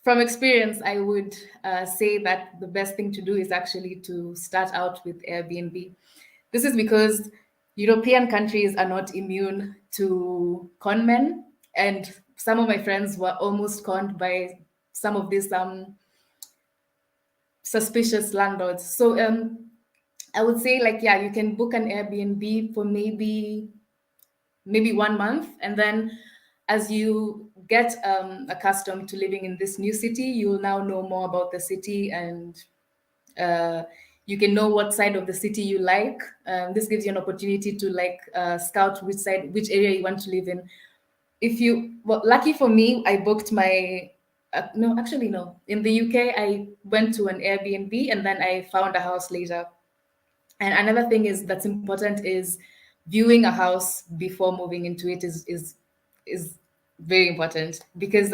from experience, I would say that the best thing to do is actually to start out with Airbnb. This is because European countries are not immune to con men, and some of my friends were almost conned by some of these suspicious landlords. So I would say, like, yeah, you can book an Airbnb for maybe 1 month, and then as you get accustomed to living in this new city, you'll now know more about the city, and you can know what side of the city you like. This gives you an opportunity to scout which area you want to live in. Lucky for me, I booked my no, actually no. In the UK, I went to an Airbnb and then I found a house later. And another thing that's important is viewing a house before moving into it is very important, because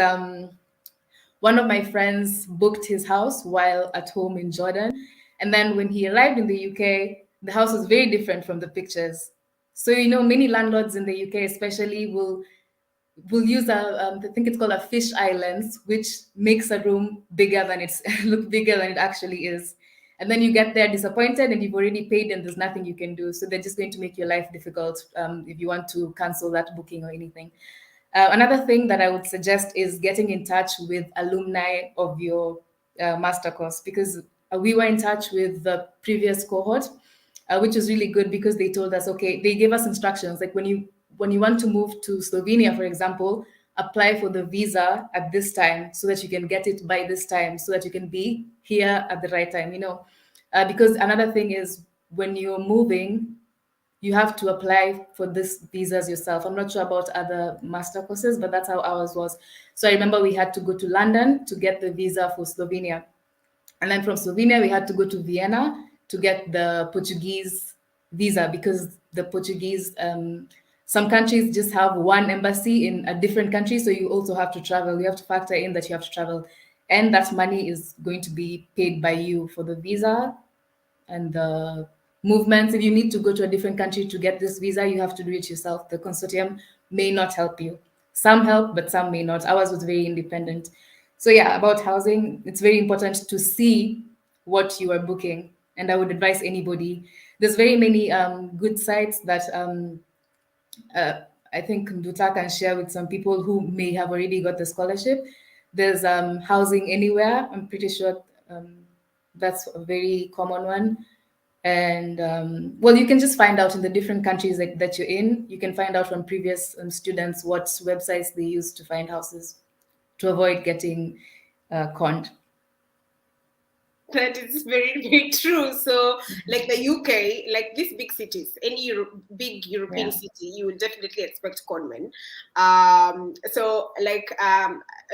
one of my friends booked his house while at home in Jordan, and then when he arrived in the UK, the house was very different from the pictures. So many landlords in the UK especially will use I think it's called a fish islands, which makes a room bigger than it's look bigger than it actually is. And then you get there disappointed and you've already paid and there's nothing you can do. So they're just going to make your life difficult if you want to cancel that booking or anything. Another thing that I would suggest is getting in touch with alumni of your master course, because we were in touch with the previous cohort, which was really good because they told us, okay, they gave us instructions, like when you want to move to Slovenia, for example, apply for the visa at this time so that you can get it by this time so that you can be here at the right time, because another thing is when you're moving, you have to apply for this visas yourself. I'm not sure about other master courses, but that's how ours was. So I remember we had to go to London to get the visa for Slovenia. And then from Slovenia, we had to go to Vienna to get the Portuguese visa, because the Portuguese, some countries just have one embassy in a different country. So you also have to travel. You have to factor in that you have to travel. And that money is going to be paid by you for the visa and the movements. If you need to go to a different country to get this visa, you have to do it yourself. The consortium may not help you. Some help, but some may not. Ours was very independent. So yeah, about housing, it's very important to see what you are booking. And I would advise anybody. There's very many good sites that I think Nduta can share with some people who may have already got the scholarship. There's Housing Anywhere. I'm pretty sure that's a very common one. And you can just find out in the different countries that you're in. You can find out from previous students what websites they use to find houses to avoid getting conned. That is very, very true. So, like the UK, like these big cities, any big European city, you will definitely expect conmen. So, like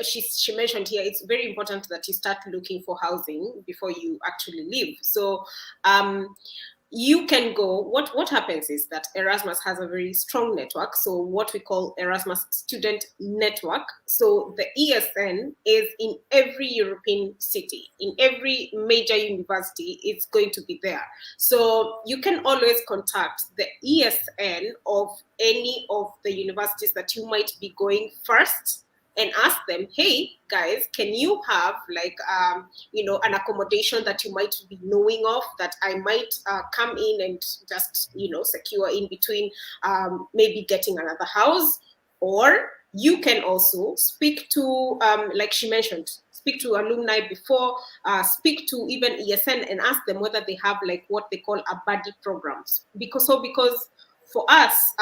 she mentioned here, it's very important that you start looking for housing before you actually leave. So, you can go, what happens is that Erasmus has a very strong network, so what we call Erasmus Student Network. So the ESN is in every European city, in every major university, it's going to be there. So you can always contact the ESN of any of the universities that you might be going first, and ask them, hey guys, can you have like an accommodation that you might be knowing of that I might come in and just secure in between, maybe getting another house. Or you can also speak to, like she mentioned, speak to alumni before, speak to even ESN and ask them whether they have like what they call a buddy programs. Because for us,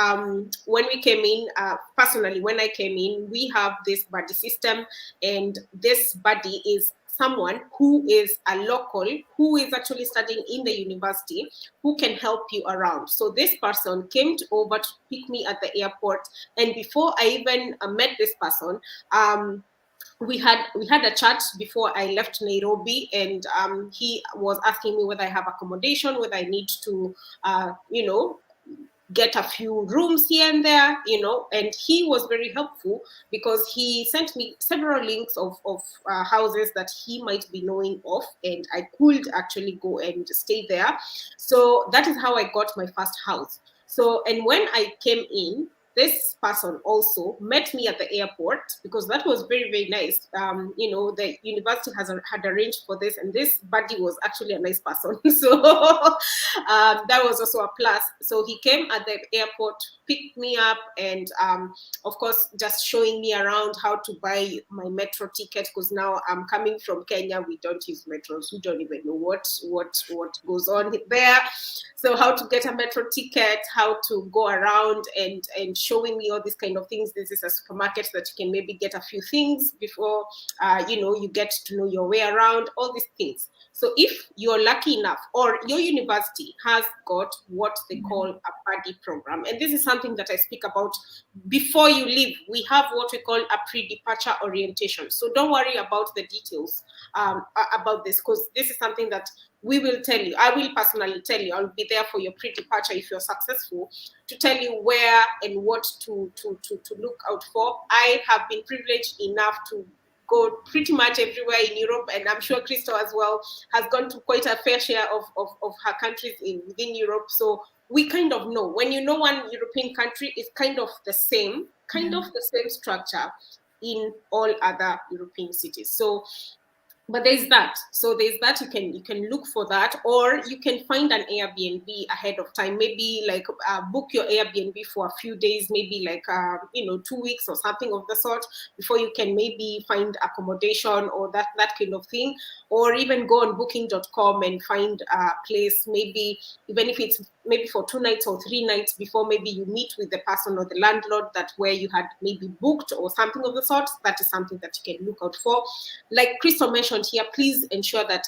when we came in, personally, when I came in, we have this buddy system, and this buddy is someone who is a local, who is actually studying in the university, who can help you around. So this person came over to pick me at the airport, and before I even met this person, we had a chat before I left Nairobi, and he was asking me whether I have accommodation, whether I need to, get a few rooms here and there, and he was very helpful because he sent me several links of houses that he might be knowing of, and I could actually go and stay there. So that is how I got my first house. So, and when I came in, this person also met me at the airport, because that was very, very nice. The university had arranged for this, and this buddy was actually a nice person. So that was also a plus. So he came at the airport, picked me up, and of course, just showing me around how to buy my metro ticket, because now I'm coming from Kenya. We don't use metros. We don't even know what goes on there. So how to get a metro ticket, how to go around, and showing me all these kind of things. This is a supermarket that you can maybe get a few things before, you get to know your way around, all these things. So if you're lucky enough, or your university has got what they call a buddy program, and this is something that I speak about before you leave, we have what we call a pre-departure orientation. So don't worry about the details about this, because this is something that we will tell you. I will personally tell you. I'll be there for your pre-departure if you're successful, to tell you where and what to look out for. I have been privileged enough to go pretty much everywhere in Europe, and I'm sure Crystal as well has gone to quite a fair share of her countries within Europe. So we kind of know, when you know one European country, it's kind of the same structure in all other European cities. So, but there's that. So there's that. You can look for that, or you can find an Airbnb ahead of time. Maybe like book your Airbnb for a few days, maybe like 2 weeks or something of the sort, before you can maybe find accommodation or that kind of thing. Or even go on booking.com and find a place, maybe even if it's maybe for 2 nights or 3 nights, before maybe you meet with the person or the landlord that where you had maybe booked or something of the sort. That is something that you can look out for. Like Crystal mentioned here, please ensure that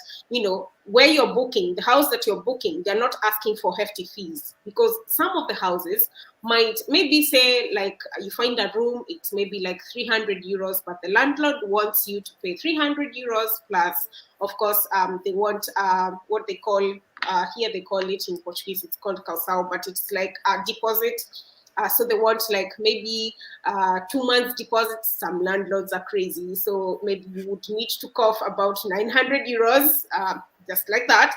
where you're booking, the house that you're booking, they're not asking for hefty fees, because some of the houses might maybe say, like, you find a room, it's maybe like 300 euros, but the landlord wants you to pay 300 euros plus, of course, they want what they call, here they call it in Portuguese, it's called calçao, but it's like a deposit. So they want like maybe 2 months deposit. Some landlords are crazy. So maybe you would need to cough about 900 euros, just like that.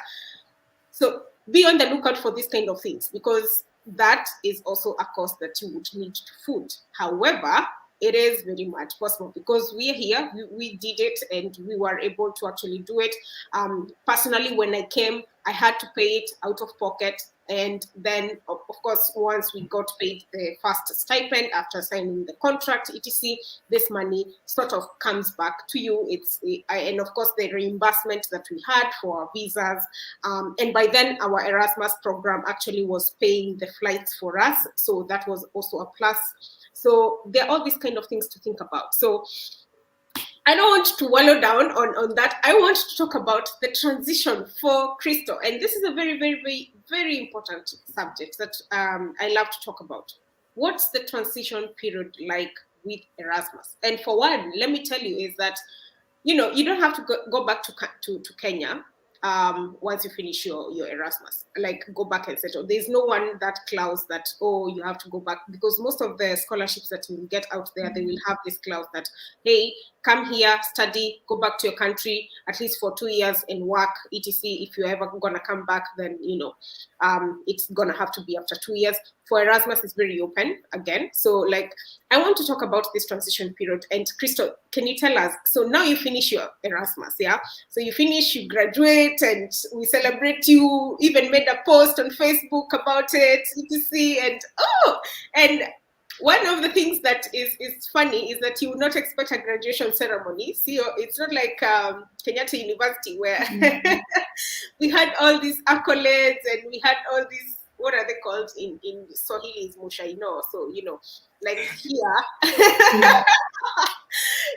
So be on the lookout for these kind of things, because that is also a cost that you would need to foot. However, it is very much possible, because we are here, we did it, and we were able to actually do it. Personally, when I came, I had to pay it out of pocket. And then, of course, once we got paid the first stipend after signing the contract, etc., this money sort of comes back to you. And of course, the reimbursement that we had for our visas. And by then, our Erasmus program actually was paying the flights for us. So that was also a plus. So there are all these kind of things to think about. So I don't want to wallow down on that. I want to talk about the transition for Crystal. And this is a very, very, very, very important subject that I love to talk about. What's the transition period like with Erasmus? And for one, let me tell you is that, you don't have to go back to Kenya. once you finish your Erasmus, like go back and settle. There's no one that clause that, oh, you have to go back, because most of the scholarships that you get out there, they will have this clause that, hey, come here, study, go back to your country at least for 2 years and work, etc. If you're ever gonna come back, then it's gonna have to be after 2 years. For Erasmus, it's very open again. So like, I want to talk about this transition period. And Crystal, can you tell us, so now you finish your Erasmus, yeah? So you finish, you graduate, and we celebrate you, even made a post on Facebook about it, etc. And one of the things that is funny is that you would not expect a graduation ceremony. See, it's not like Kenyatta University where we had all these accolades and we had all these, what are they called in Swahili is mushaino. So, like here,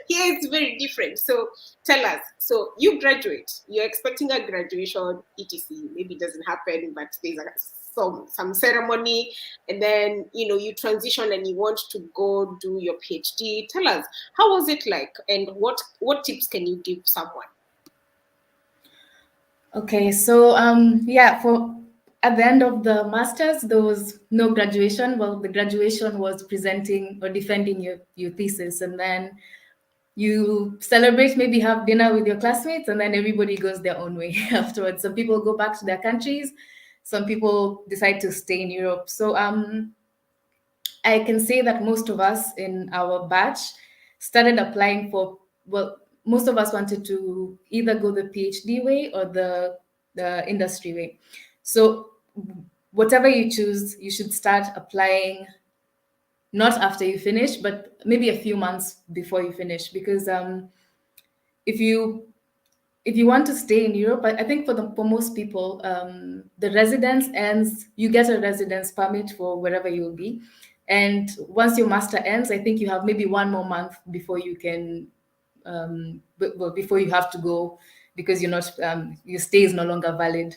here it's very different. So tell us, so you graduate, you're expecting a graduation, etc. Maybe it doesn't happen, but there's some ceremony, and then you transition and you want to go do your PhD. Tell us, how was it like, and what tips can you give someone? Okay, so for at the end of the masters, there was no graduation. Well, the graduation was presenting or defending your thesis, and then you celebrate, maybe have dinner with your classmates, and then everybody goes their own way afterwards. Some people go back to their countries, some people decide to stay in Europe. So I can say that most of us in our batch started applying for, well, most of us wanted to either go the PhD way or the industry way. So whatever you choose, you should start applying not after you finish, but maybe a few months before you finish, because if you want to stay in Europe, I think for most people, the residence ends. You get a residence permit for wherever you will be, and once your master ends, I think you have maybe 1 more month before you can, before you have to go, because you're not, your stay is no longer valid.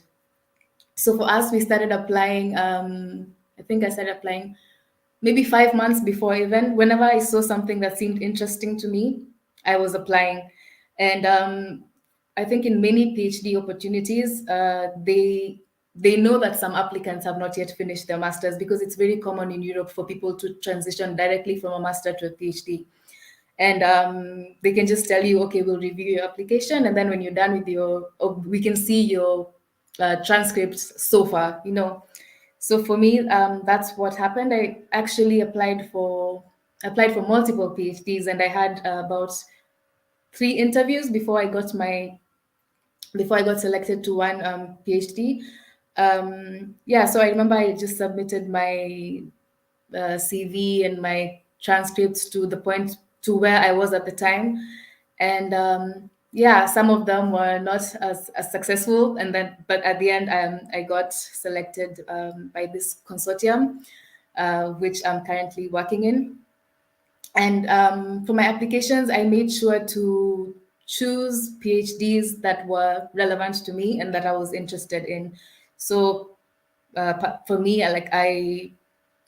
So for us, we started applying. I think I started applying maybe 5 months before even. Whenever I saw something that seemed interesting to me, I was applying. And I think in many PhD opportunities, they know that some applicants have not yet finished their masters, because it's very common in Europe for people to transition directly from a master to a PhD. And they can just tell you, okay, we'll review your application, and then when you're done with we can see your transcripts so far, So for me, that's what happened. I actually applied for multiple PhDs, and I had about 3 interviews before I got selected to one PhD. So I remember I just submitted my CV and my transcripts to the point to where I was at the time, and some of them were not as successful, but at the end I got selected by this consortium, which I'm currently working in. And for my applications, I made sure to choose PhDs that were relevant to me and that I was interested in. So for me, I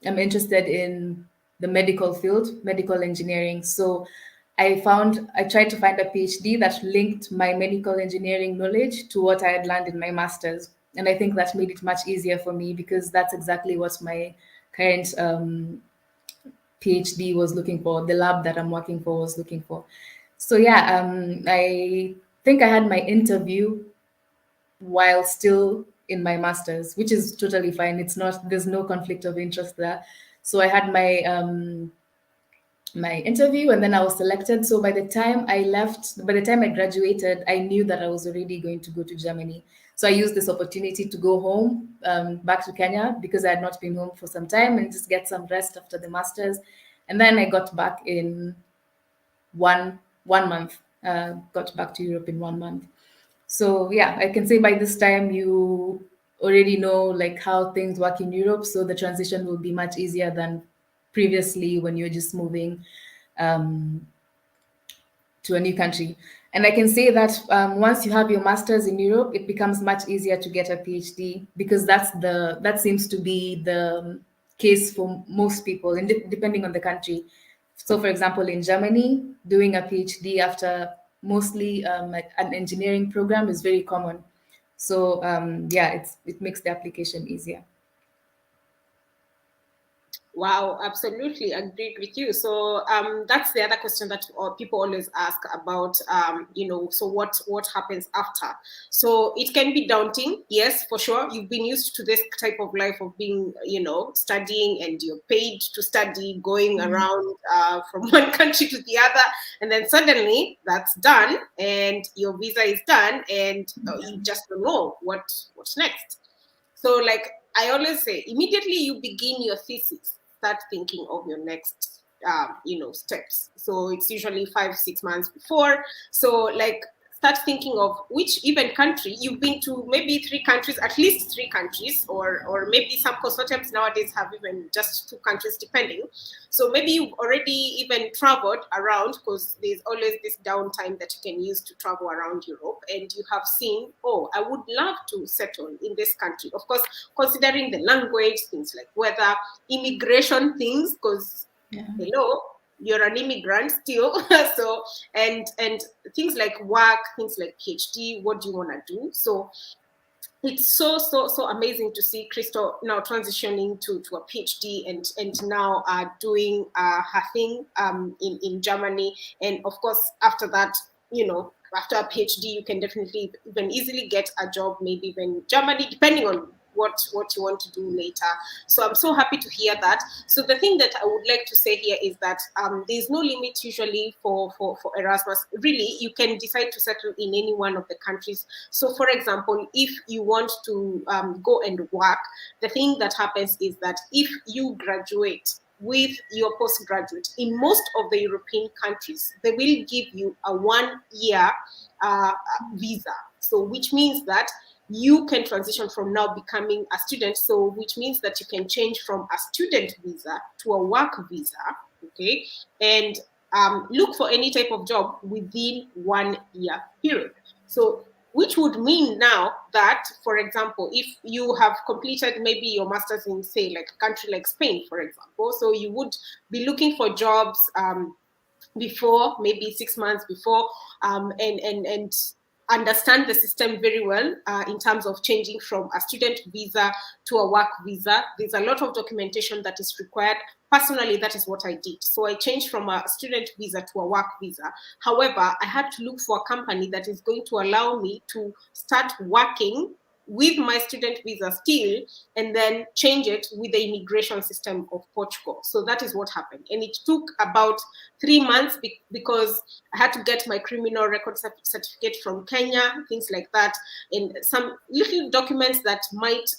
am interested in the medical field, medical engineering. So I tried to find a PhD that linked my medical engineering knowledge to what I had learned in my master's. And I think that made it much easier for me, because that's exactly what my current PhD was looking for, the lab that I'm working for was looking for. So I think I had my interview while still in my master's, which is totally fine. There's no conflict of interest there. So I had my interview, and then I was selected. So by the time I graduated, I knew that I was already going to go to Germany. So I used this opportunity to go home, back to Kenya, because I had not been home for some time, and just get some rest after the masters. And then I got back in one month. Got back to Europe in 1 month. So I can say by this time you already know like how things work in Europe. So the transition will be much easier than previously when you're just moving to a new country. And I can say that once you have your master's in Europe, it becomes much easier to get a PhD, because that seems to be the case for most people, and depending on the country. So, for example, in Germany, doing a PhD after mostly an engineering program is very common. So yeah, it makes the application easier. Wow, absolutely agreed with you. So that's the other question that people always ask about. So what happens after? So it can be daunting, yes, for sure. You've been used to this type of life of being, studying, and you're paid to study, going around from one country to the other, and then suddenly that's done, and your visa is done, and you just don't know what's next. So, like I always say, immediately you begin your thesis, start thinking of your next, steps. So it's usually 5, 6 months before. So, like, start thinking of which even country you've been to. Maybe 3 countries, at least 3 countries, or maybe some consortiums nowadays have even just 2 countries, depending. So maybe you've already even traveled around, because there's always this downtime that you can use to travel around Europe, and you have seen, oh, I would love to settle in this country. Of course, considering the language, things like weather, immigration things, because hello, you're an immigrant still. So and things like work, things like PhD, what do you want to do? So it's so amazing to see Crystal now transitioning to a PhD, and now doing her thing in Germany. And of course, after that, after a PhD, you can definitely even easily get a job, maybe even in Germany, depending on what you want to do later. So I'm so happy to hear that. So the thing that I would like to say here is that there's no limit usually for Erasmus. Really, you can decide to settle in any one of the countries. So, for example, if you want to go and work, the thing that happens is that if you graduate with your postgraduate in most of the European countries, they will give you a 1 year visa. So, which means that you can transition from now becoming a student. So, which means that you can change from a student visa to a work visa, okay, and look for any type of job within 1 year period. So, which would mean now that, for example, if you have completed maybe your master's in, say, like a country like Spain, for example, so you would be looking for jobs before, maybe 6 months before, and understand the system very well in terms of changing from a student visa to a work visa. There's a lot of documentation that is required. Personally, that is what I did. So I changed from a student visa to a work visa. However, I had to look for a company that is going to allow me to start working with my student visa still, and then change it with the immigration system of Portugal. So that is what happened. And it took about 3 months because I had to get my criminal record certificate from Kenya, things like that, and some little documents that might,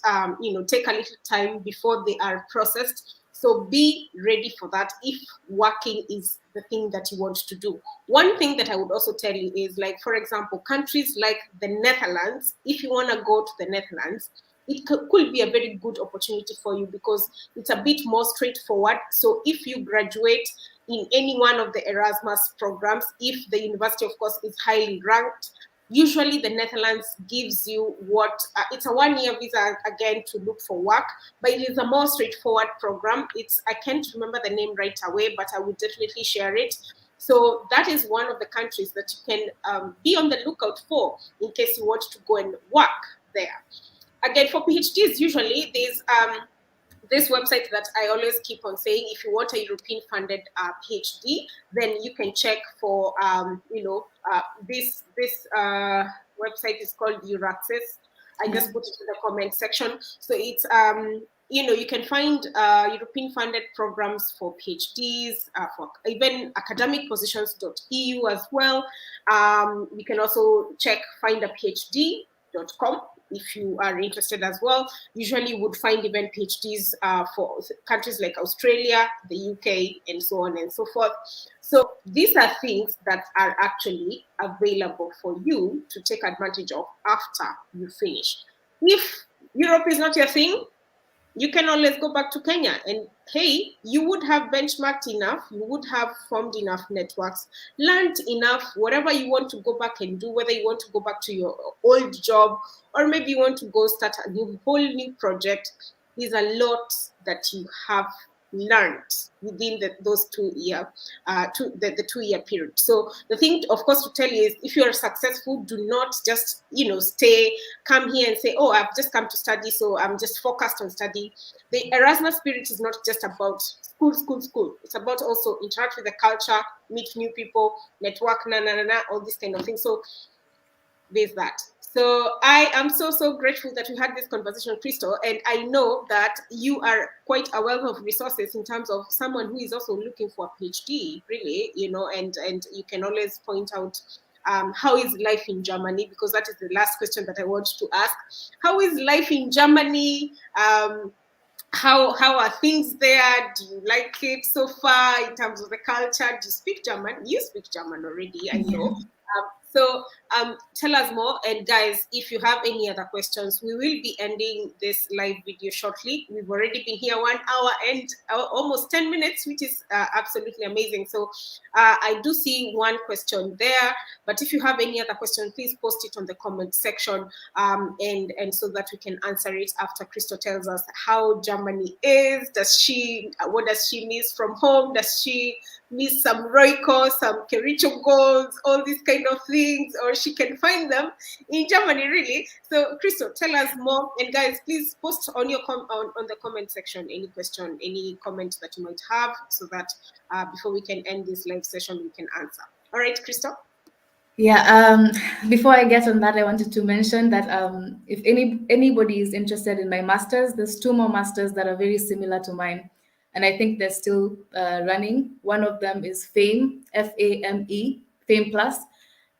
take a little time before they are processed. So be ready for that if working is the thing that you want to do. One thing that I would also tell you is, like, for example, countries like the Netherlands, if you want to go to the Netherlands, it could be a very good opportunity for you because it's a bit more straightforward. So if you graduate in any one of the Erasmus programs, if the university, of course, is highly ranked, usually the Netherlands gives you it's a 1 year visa again to look for work, but it is a more straightforward program. I can't remember the name right away, but I would definitely share it. So that is one of the countries that you can be on the lookout for in case you want to go and work there. Again, for PhDs, usually there's this website that I always keep on saying, if you want a European funded PhD, then you can check for, this website is called Euraccess. I just put it in the comment section. So it's, you can find European funded programs for PhDs, for even academic positions.eu as well. You can also check findaphd.com if you are interested as well. Usually you would find even PhDs for countries like Australia, the UK, and so on and so forth. So these are things that are actually available for you to take advantage of after you finish. If Europe is not your thing, you can always go back to Kenya, and hey, you would have benchmarked enough, you would have formed enough networks, learned enough, whatever you want to go back and do, whether you want to go back to your old job, or maybe you want to go start a whole new project. There's a lot that you have learned within those 2 year, the 2 year period. So the thing, of course, to tell you is, if you are successful, do not just come here and say, oh, I've just come to study, so I'm just focused on study. The Erasmus spirit is not just about school. It's about also interact with the culture, meet new people, network, all these kind of things. So there's that. So I am so grateful that we had this conversation, Crystal, and I know that you are quite a wealth of resources in terms of someone who is also looking for a PhD, really, and you can always point out how is life in Germany, because that is the last question that I want to ask. How is life in Germany? How are things there? Do you like it so far in terms of the culture? Do you speak German? You speak German already, I know. So tell us more. And guys, if you have any other questions, we will be ending this live video shortly. We've already been here 1 hour and almost 10 minutes, which is absolutely amazing. So I do see one question there, but if you have any other question, please post it on the comment section, and so that we can answer it after Crystal tells us how Germany is. What does she miss from home? Does she miss some Royco, some Kericho goals, all these kind of things, or she can find them in Germany, really? So, Crystal, tell us more. And guys, please post on your on the comment section any question, any comment that you might have, so that before we can end this live session, we can answer. All right, Crystal? Yeah, before I get on that, I wanted to mention that if anybody is interested in my masters, there's 2 more masters that are very similar to mine, and I think they're still running. One of them is FAME, FAME, FAME Plus.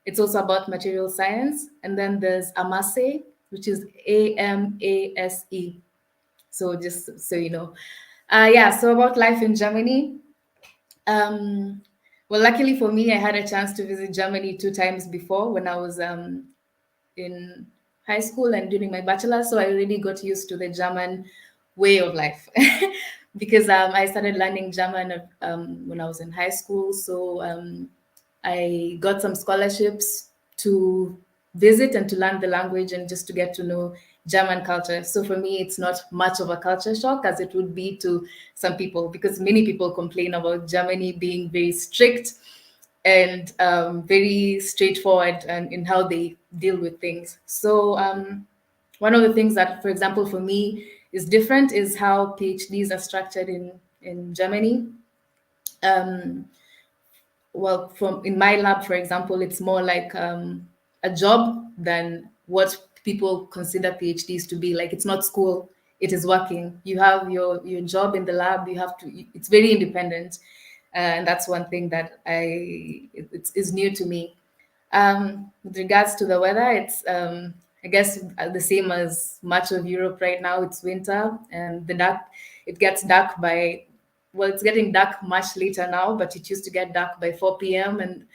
It's also about material science, and then there's AMASE, which is AMASE. So just so you know, yeah. So about life in Germany. Well, luckily for me, I had a chance to visit Germany 2 times before when I was in high school and during my bachelor. So I already got used to the German way of life because I started learning German when I was in high school. So I got some scholarships to visit and to learn the language and just to get to know German culture. So for me, it's not much of a culture shock as it would be to some people, because many people complain about Germany being very strict and very straightforward and in how they deal with things. So one of the things that, for example, for me is different is how PhDs are structured in Germany. Well, from in my lab, for example, it's more like a job than what people consider PhDs to be. Like, it's not school, it is working. You have your job in the lab. You have to. It's very independent, and that's one thing that is new to me. With regards to the weather, it's I guess the same as much of Europe right now. It's winter, and it gets dark by, well, it's getting dark much later now, but it used to get dark by 4 p.m. And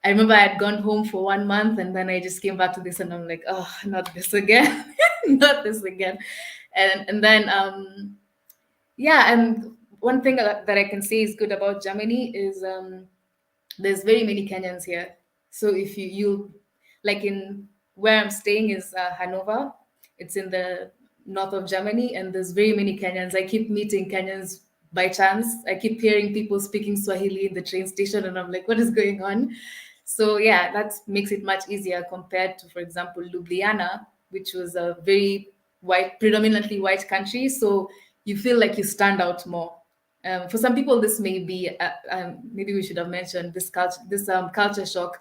I remember I had gone home for 1 month, and then I just came back to this, and I'm like, oh, not this again, not this again. And then yeah, and one thing that I can say is good about Germany is there's very many Kenyans here. So if you like, in where I'm staying is Hanover. It's in the north of Germany, and there's very many Kenyans. I keep meeting Kenyans by chance. I keep hearing people speaking Swahili in the train station, and I'm like, what is going on? So yeah, that makes it much easier compared to, for example, Ljubljana, which was a very predominantly white country. So you feel like you stand out more. For some people, this may be maybe we should have mentioned this culture shock.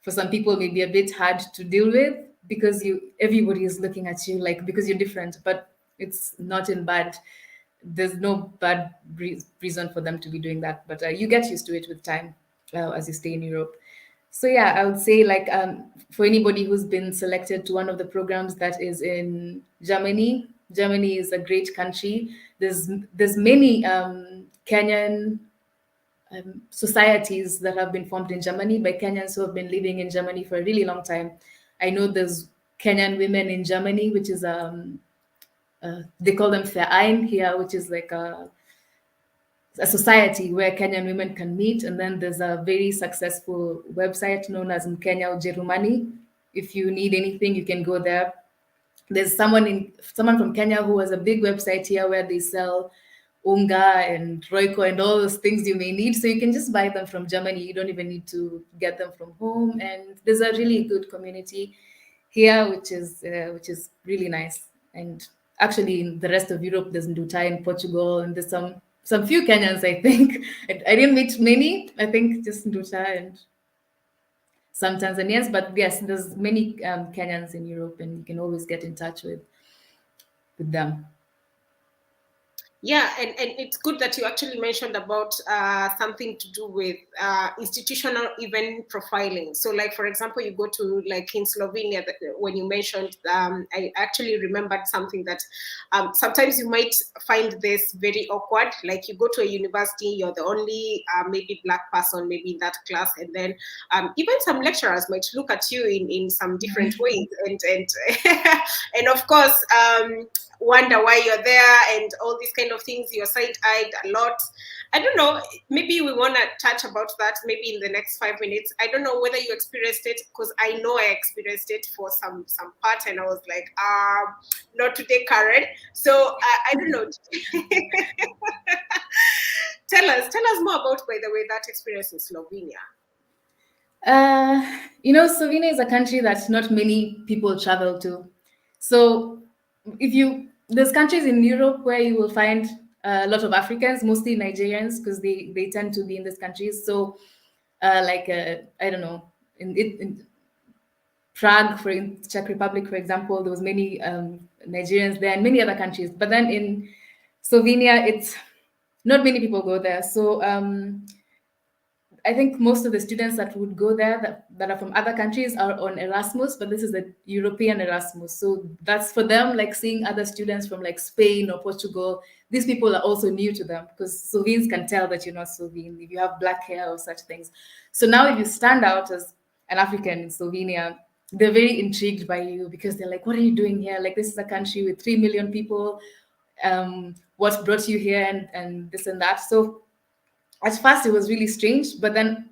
For some people, may be a bit hard to deal with because everybody is looking at you like, because you're different, but it's not in bad. There's no bad reason for them to be doing that, but you get used to it with time as you stay in Europe. So yeah, I would say, like, for anybody who's been selected to one of the programs that is in Germany, Germany is a great country. There's many Kenyan societies that have been formed in Germany by Kenyans who have been living in Germany for a really long time. I know there's Kenyan women in Germany, which is they call them Verein here, which is like a society where Kenyan women can meet. And then there's a very successful website known as Mkenya Ujerumani. If you need anything, you can go there. There's someone from Kenya who has a big website here where they sell Unga and Royco and all those things you may need. So you can just buy them from Germany. You don't even need to get them from home. And there's a really good community here, which is really nice. And actually, in the rest of Europe, there's Nduta in Portugal, and there's some few Kenyans, I think. I didn't meet many. I think just Nduta and some Tanzanians, but yes, there's many Kenyans in Europe, and you can always get in touch with them. Yeah, and it's good that you actually mentioned about something to do with institutional event profiling. So, like, for example, you go to, like, in Slovenia, when you mentioned, I actually remembered something that sometimes you might find this very awkward. Like, you go to a university, you're the only maybe Black person maybe in that class, and then even some lecturers might look at you in some different ways, and and of course, wonder why you're there and all these kind of things. You're side-eyed a lot. I don't know, maybe we want to touch about that maybe in the next 5 minutes. I don't know whether you experienced it, because I know I experienced it for some part, and I was like, not today, Karen. So I don't know. tell us more about, by the way, that experience in Slovenia. Slovenia is a country that not many people travel to. So there's countries in Europe where you will find a lot of Africans, mostly Nigerians, because they tend to be in these countries. So I don't know, in Prague, in Czech Republic, for example, there was many Nigerians there, and many other countries. But then in Slovenia, it's not many people go there. So I think most of the students that would go there that are from other countries are on Erasmus, but this is a European Erasmus. So that's for them, like seeing other students from like Spain or Portugal. These people are also new to them, because Slovenes can tell that you're not Slovene if you have black hair or such things. So now if you stand out as an African in Slovenia, they're very intrigued by you, because they're like, what are you doing here? Like, this is a country with 3 million people. What brought you here, and this and that. So at first it was really strange, but then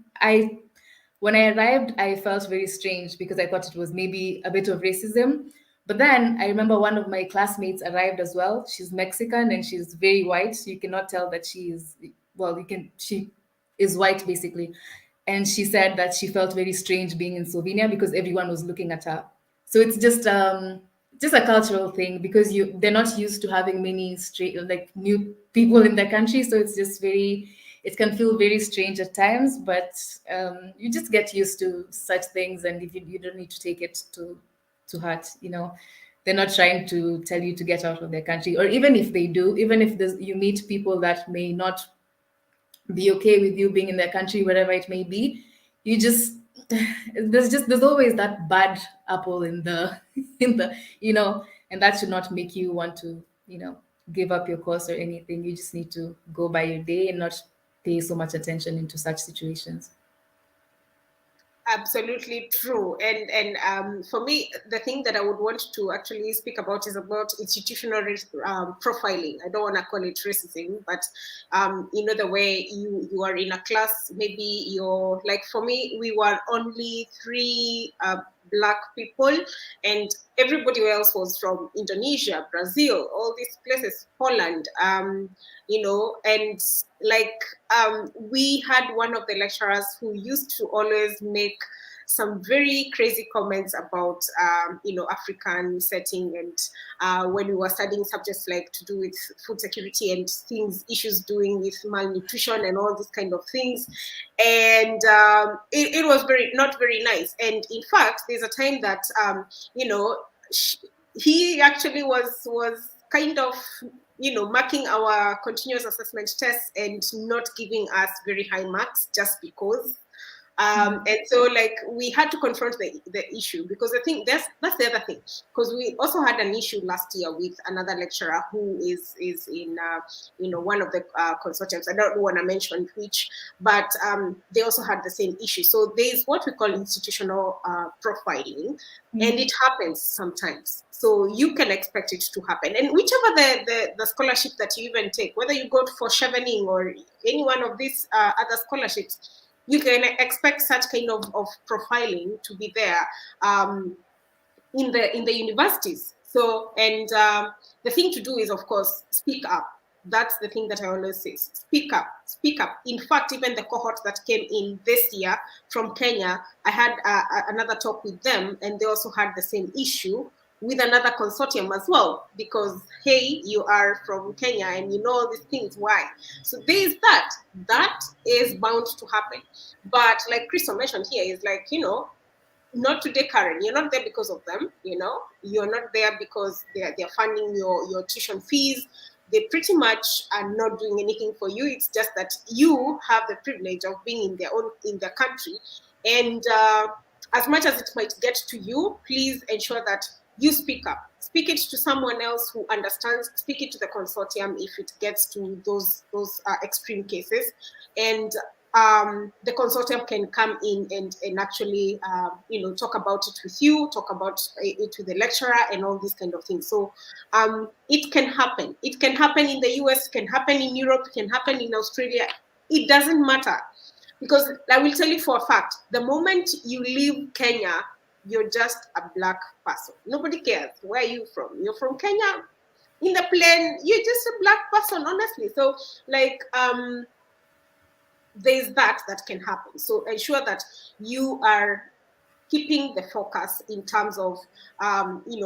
when I arrived, I felt very strange, because I thought it was maybe a bit of racism. But then I remember one of my classmates arrived as well. She's Mexican and she's very white. You cannot tell that she is white basically. And she said that she felt very strange being in Slovenia because everyone was looking at her. So it's just a cultural thing, because they're not used to having many new people in their country. So it's just it can feel very strange at times, but you just get used to such things, and if you don't need to take it to heart. They're not trying to tell you to get out of their country, or even if they do, even if you meet people that may not be okay with you being in their country, wherever it may be, you just there's always that bad apple in the and that should not make you want to give up your course or anything. You just need to go by your day and not pay so much attention into such situations. Absolutely true. And for me, the thing that I would want to actually speak about is about institutional profiling. I don't want to call it racism, but the way you are in a class, maybe you're like, for me, we were only 3 Black people, and everybody else was from Indonesia, Brazil, all these places, Poland, and like we had one of the lecturers who used to always make some very crazy comments about African setting, and when we were studying subjects like to do with food security and issues doing with malnutrition and all these kind of things, and it was not very nice. And in fact, there's a time that he actually was kind of marking our continuous assessment tests and not giving us very high marks just because. And so, like, we had to confront the issue, because I think that's the other thing, because we also had an issue last year with another lecturer who is in one of the consortiums. I don't want to mention which, but they also had the same issue. So there's what we call institutional profiling, and it happens sometimes. So you can expect it to happen, and whichever the scholarship that you even take, whether you go for chevening or any one of these other scholarships, you can expect such kind of profiling to be there in the universities. So, and the thing to do is, of course, speak up. That's the thing that I always say. Speak up, speak up. In fact, even the cohort that came in this year from Kenya, I had another talk with them, and they also had the same issue with another consortium as well, because, hey, you are from Kenya and you know all these things, why? So there is that is bound to happen. But like Crystal mentioned here, is like, not today, Karen. You're not there because of them. You're not there because they're funding your tuition fees. They pretty much are not doing anything for you. It's just that you have the privilege of being in their country, and as much as it might get to you, please ensure that you speak up. Speak it to someone else who understands. Speak it to the consortium if it gets to those extreme cases, and the consortium can come in and actually, talk about it with you, talk about it with the lecturer, and all these kind of things. So it can happen. It can happen in the US, can happen in Europe, can happen in Australia. It doesn't matter. Because I will tell you for a fact, the moment you leave Kenya, you're just a black person. Nobody cares. Where are you from? You're from Kenya. In the plane, you're just a black person, honestly. So, like, there's that can happen. So ensure that you are keeping the focus in terms of,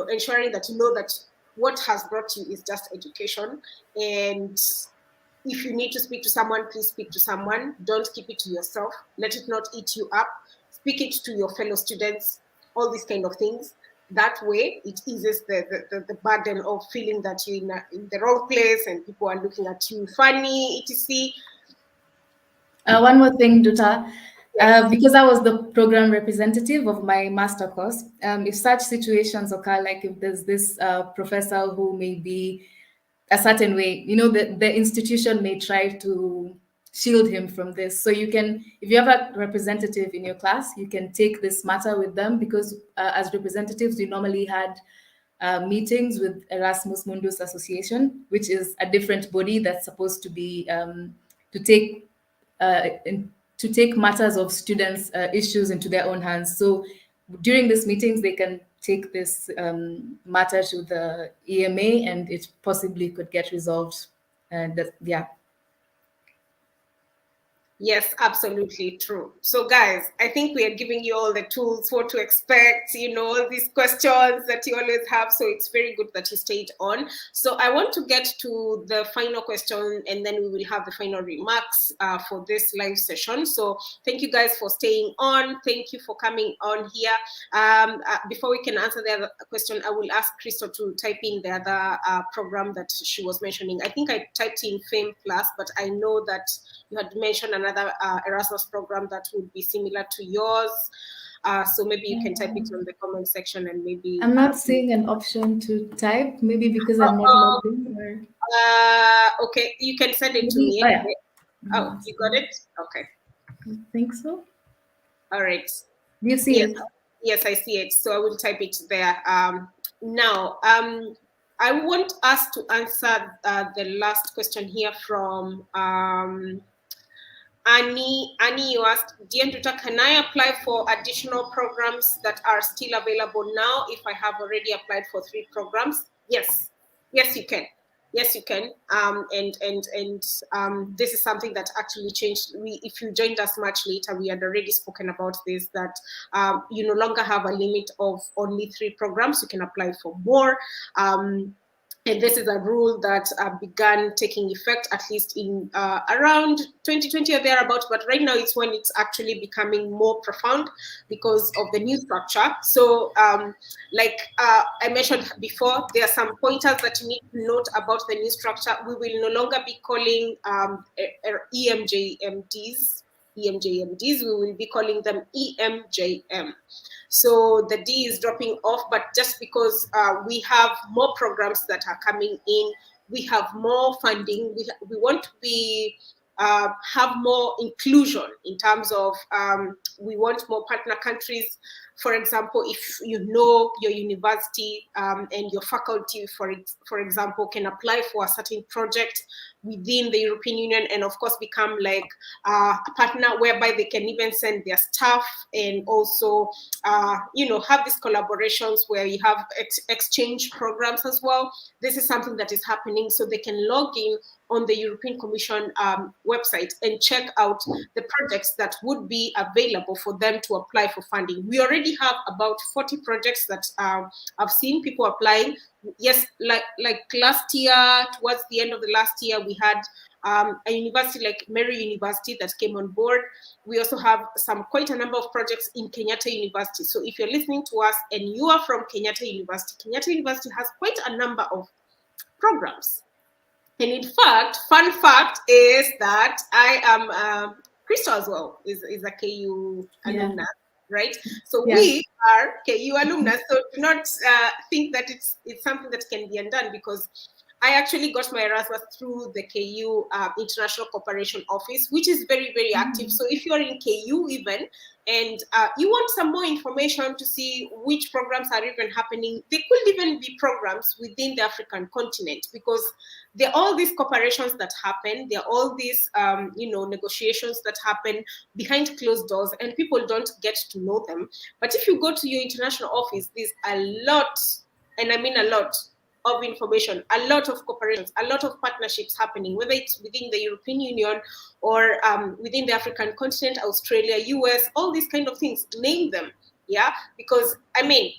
ensuring that you know that what has brought you is just education. And if you need to speak to someone, please speak to someone. Don't keep it to yourself. Let it not eat you up. Speak it to your fellow students, all these kind of things. That way, it eases the burden of feeling that you're in the wrong place and people are looking at you funny, etc. One more thing, Duta. Yes. Because I was the program representative of my master course, if such situations occur, like if there's this professor who may be a certain way, the institution may try to shield him from this. So you can, if you have a representative in your class, you can take this matter with them, because as representatives, we normally had meetings with Erasmus Mundus Association, which is a different body that's supposed to be to take matters of students' issues into their own hands. So during these meetings, they can take this matter to the EMA, and it possibly could get resolved. And yeah. Yes, absolutely true. So guys, I think we are giving you all the tools, what to expect, all these questions that you always have. So it's very good that you stayed on. So I want to get to the final question, and then we will have the final remarks for this live session. So thank you guys for staying on. Thank you for coming on here. Before we can answer the other question, I will ask Crystal to type in the other program that she was mentioning. I think I typed in FAME Plus, but I know that you had mentioned another Erasmus program that would be similar to yours. So maybe you can type it on the comment section, and maybe... I'm not seeing an option to type, maybe because I'm not logged in. Or... Okay, you can send it to me. Oh, yeah. Oh, you got it? Okay. I think so. All right. Do you see it? Yes, I see it. So I will type it there. Now, I want us to answer the last question here from Annie. Annie, you asked, Dear Nduta, can I apply for additional programs that are still available now if I have already applied for 3 programs? Yes, you can. Yes, you can. This is something that actually changed. If you joined us much later, we had already spoken about this, that you no longer have a limit of only 3 programs. You can apply for more. And this is a rule that began taking effect at least in around 2020 or thereabouts. But right now it's when it's actually becoming more profound because of the new structure. So like I mentioned before, there are some pointers that you need to note about the new structure. We will no longer be calling EMJMDs. We will be calling them EMJM. So the D is dropping off, but just because we have more programs that are coming in, we have more funding, we want to be have more inclusion in terms of we want more partner countries. For example, if you know your university and your faculty, for example, can apply for a certain project, within the European Union, and of course become like a partner whereby they can even send their staff, and also have these collaborations where you have exchange programs as well. This is something that is happening, so they can log in on the European Commission website and check out the projects that would be available for them to apply for funding. We already have about 40 projects that I've seen people applying. Yes, like last year, towards the end of the last year, we had a university like Mary University that came on board. We also have quite a number of projects in Kenyatta University. So if you're listening to us and you are from Kenyatta University has quite a number of programs. And in fact, fun fact is that I am Crystal as well, is a KU alumna, right? So we are KU alumna. So do not think that it's something that can be undone, because I actually got my Erasmus through the KU International Cooperation Office, which is very, very active. So if you're in KU even, and you want some more information to see which programs are even happening, they could even be programs within the African continent, because there are all these cooperations that happen. There are all these, negotiations that happen behind closed doors, and people don't get to know them. But if you go to your international office, there's a lot, and I mean a lot, of information, a lot of cooperations, a lot of partnerships happening, whether it's within the European Union or within the African continent, Australia, US, all these kind of things, name them, yeah? Because, I mean,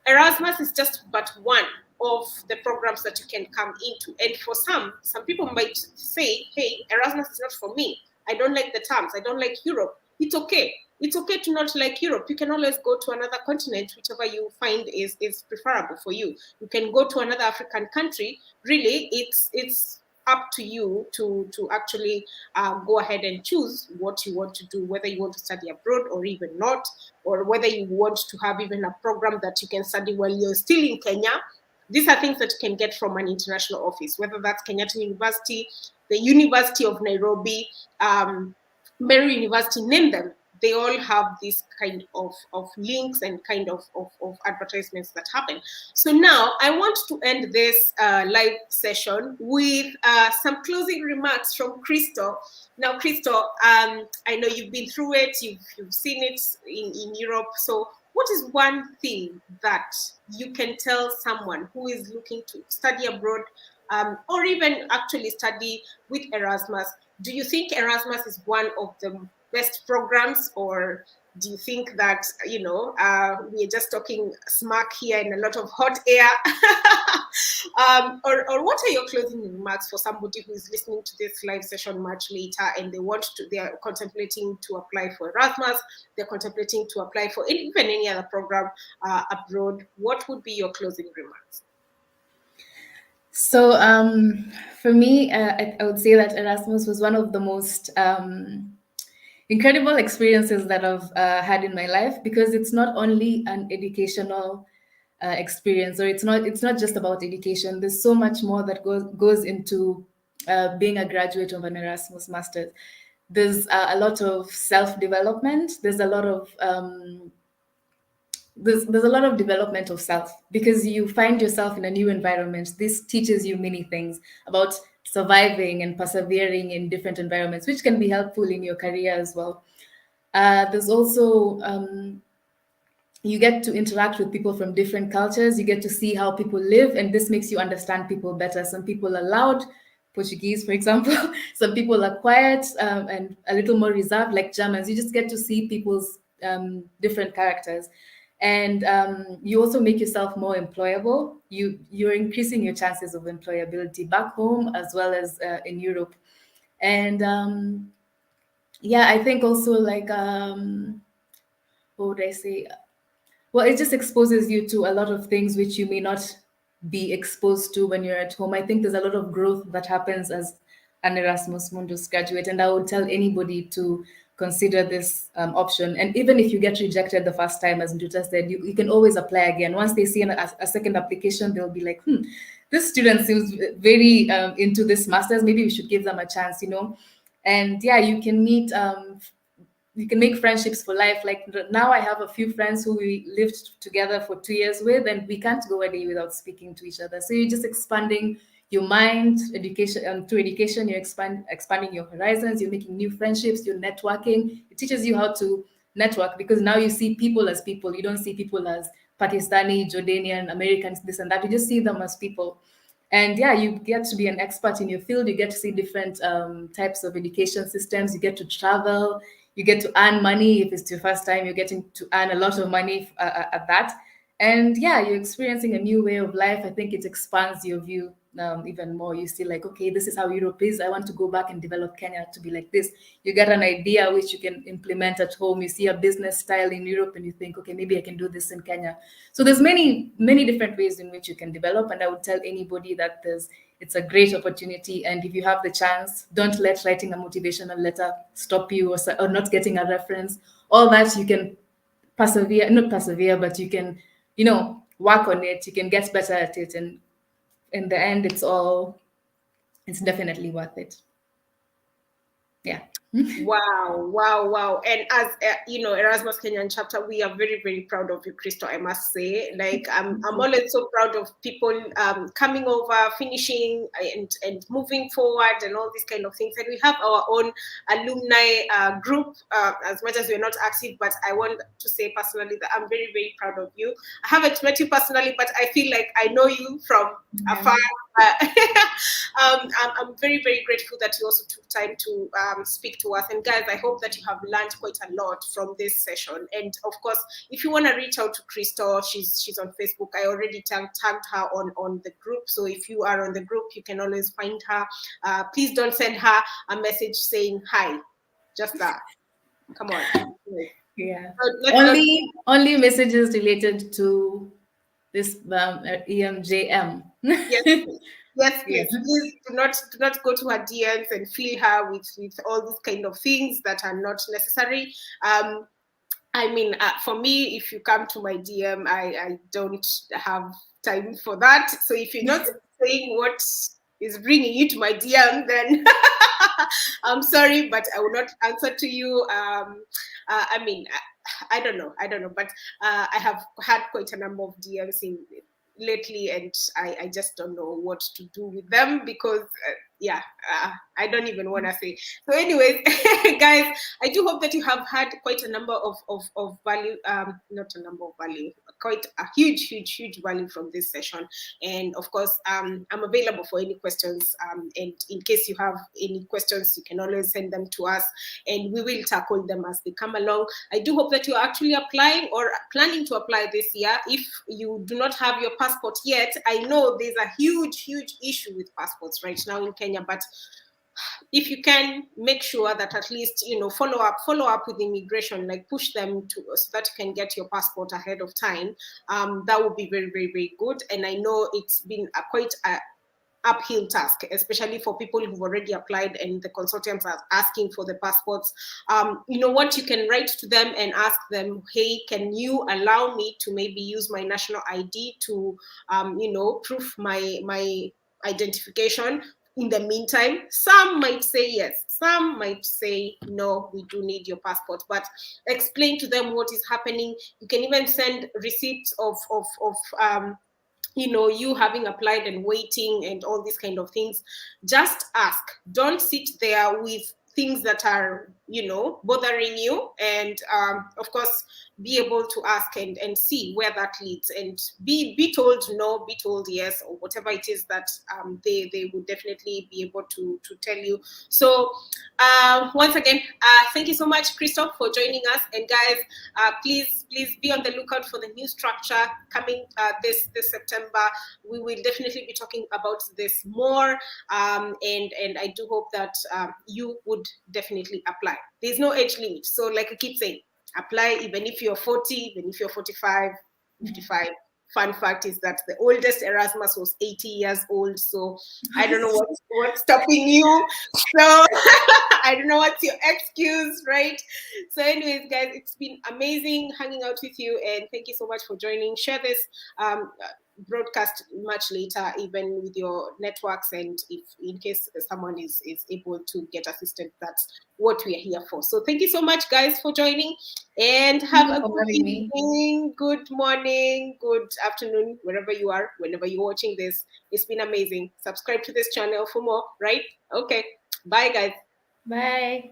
Erasmus is just but one of the programs that you can come into. And for some people might say, hey, Erasmus is not for me. I don't like the terms. I don't like Europe. It's okay. It's okay to not like Europe. You can always go to another continent, whichever you find is preferable for you. You can go to another African country. Really, it's up to you to actually go ahead and choose what you want to do, whether you want to study abroad or even not, or whether you want to have even a program that you can study while you're still in Kenya. These are things that you can get from an international office, whether that's Kenyatta University, the University of Nairobi, Mary University, name them. They all have this kind of links and kind of advertisements that happen. So now I want to end this live session with some closing remarks from Crystal. Now, Crystal, I know you've been through it, you've seen it in Europe. So what is one thing that you can tell someone who is looking to study abroad, or even actually study with Erasmus? Do you think Erasmus is one of the best programs, or do you think that, we're just talking smack here in a lot of hot air? Or what are your closing remarks for somebody who is listening to this live session much later and they are contemplating to apply for Erasmus, they're contemplating to apply for even any other program abroad? What would be your closing remarks? So for me, I would say that Erasmus was one of the most incredible experiences that I've had in my life, because it's not only an educational experience, or it's not just about education. There's so much more that goes into being a graduate of an Erasmus Master's. There's a lot of self-development. There's a lot of there's a lot of development of self, because you find yourself in a new environment. This teaches you many things about surviving and persevering in different environments, which can be helpful in your career as well. There's also you get to interact with people from different cultures. You get to see how people live, and this makes you understand people better. Some people are loud, Portuguese, for example. Some people are quiet and a little more reserved, like Germans. You just get to see people's different characters. And you also make yourself more employable. You're increasing your chances of employability back home as well as in Europe. And I think also, like, what would I say? Well, it just exposes you to a lot of things which you may not be exposed to when you're at home. I think there's a lot of growth that happens as an Erasmus Mundus graduate, and I would tell anybody to consider this option. And even if you get rejected the first time, as Nduta said, you can always apply again. Once they see a second application, they'll be like, this student seems very into this master's. Maybe we should give them a chance, And you can meet, you can make friendships for life. Like now I have a few friends who we lived together for 2 years with, and we can't go a day without speaking to each other. So you're just expanding your mind, education. Through education, you're expanding your horizons. You're making new friendships. You're networking. It teaches you how to network, because now you see people as people. You don't see people as Pakistani, Jordanian, Americans, this and that. You just see them as people. And yeah, you get to be an expert in your field. You get to see different types of education systems. You get to travel. You get to earn money. If it's your first time, you're getting to earn a lot of money at that. And yeah, you're experiencing a new way of life. I think it expands your view even more. You see, like, okay, this is how Europe is. I want to go back and develop Kenya to be like this. You get an idea which you can implement at home. You see a business style in Europe and you think, okay, maybe I can do this in Kenya. So there's many different ways in which you can develop. And I would tell anybody that it's a great opportunity. And if you have the chance, don't let writing a motivational letter stop you, or not getting a reference. All that you can not persevere, but you can, work on it. You can get better at it. And in the end, it's definitely worth it. Yeah. Wow. And as Erasmus Kenyan chapter, we are very, very proud of you, Crystal, I must say. Like, I'm always so proud of people coming over, finishing and moving forward and all these kind of things. And we have our own alumni group, as much as we're not active, but I want to say personally that I'm very, very proud of you. I haven't met you personally, but I feel like I know you from afar. I'm very, very grateful that you also took time to speak to us. And guys, I hope that you have learned quite a lot from this session. And of course, if you want to reach out to Crystal, she's on Facebook. I already tagged her on the group. So if you are on the group, you can always find her. Please don't send her a message saying hi. Just that. Come on. Yeah. So only messages related to this EMJM. Yes, please. Please do not go to her DMs and fill her with all these kind of things that are not necessary. For me, if you come to my DM, I don't have time for that. So if you're not saying what is bringing you to my DM, then I'm sorry, but I will not answer to you. I don't know, but I have had quite a number of DMs lately, and I just don't know what to do with them because I don't even want to say. So anyways, guys, I do hope that you have had quite a number of value, not a number of value, quite a huge value from this session. And of course, I'm available for any questions, and in case you have any questions, you can always send them to us and we will tackle them as they come along. I do hope that you're actually applying or planning to apply this year. If you do not have your passport yet, I know there's a huge issue with passports right now in Kenya, but if you can, make sure that at least follow up with immigration, like push them so that you can get your passport ahead of time. That would be very, very, very good. And I know it's been quite a uphill task, especially for people who've already applied and the consortiums are asking for the passports. What you can write to them and ask them, hey, can you allow me to maybe use my national ID to proof my identification? In the meantime, some might say yes, some might say no, we do need your passport, but explain to them what is happening. You can even send receipts of you having applied and waiting and all these kind of things. Just ask. Don't sit there with things that are bothering you, and of course be able to ask and see where that leads, and be told no, be told yes, or whatever it is that they would definitely be able to tell you. So once again, thank you so much, Christoph, for joining us. And guys, please be on the lookout for the new structure coming this September. We will definitely be talking about this more, and I do hope that you would definitely apply. There's no age limit, so like I keep saying, apply even if you're 40, even if you're 45, 55. Fun fact is that the oldest Erasmus was 80 years old, so I don't know what's stopping you. So I I don't know what's your excuse, right? So anyways, guys, it's been amazing hanging out with you, and thank you so much for joining. Share this broadcast much later, even with your networks, and if in case someone is able to get assisted, that's what we are here for. So thank you so much, guys, for joining, and have a good evening, good morning, good afternoon, wherever you are, whenever you're watching this. It's been amazing. Subscribe to this channel for more, right? Okay, bye, guys. Bye.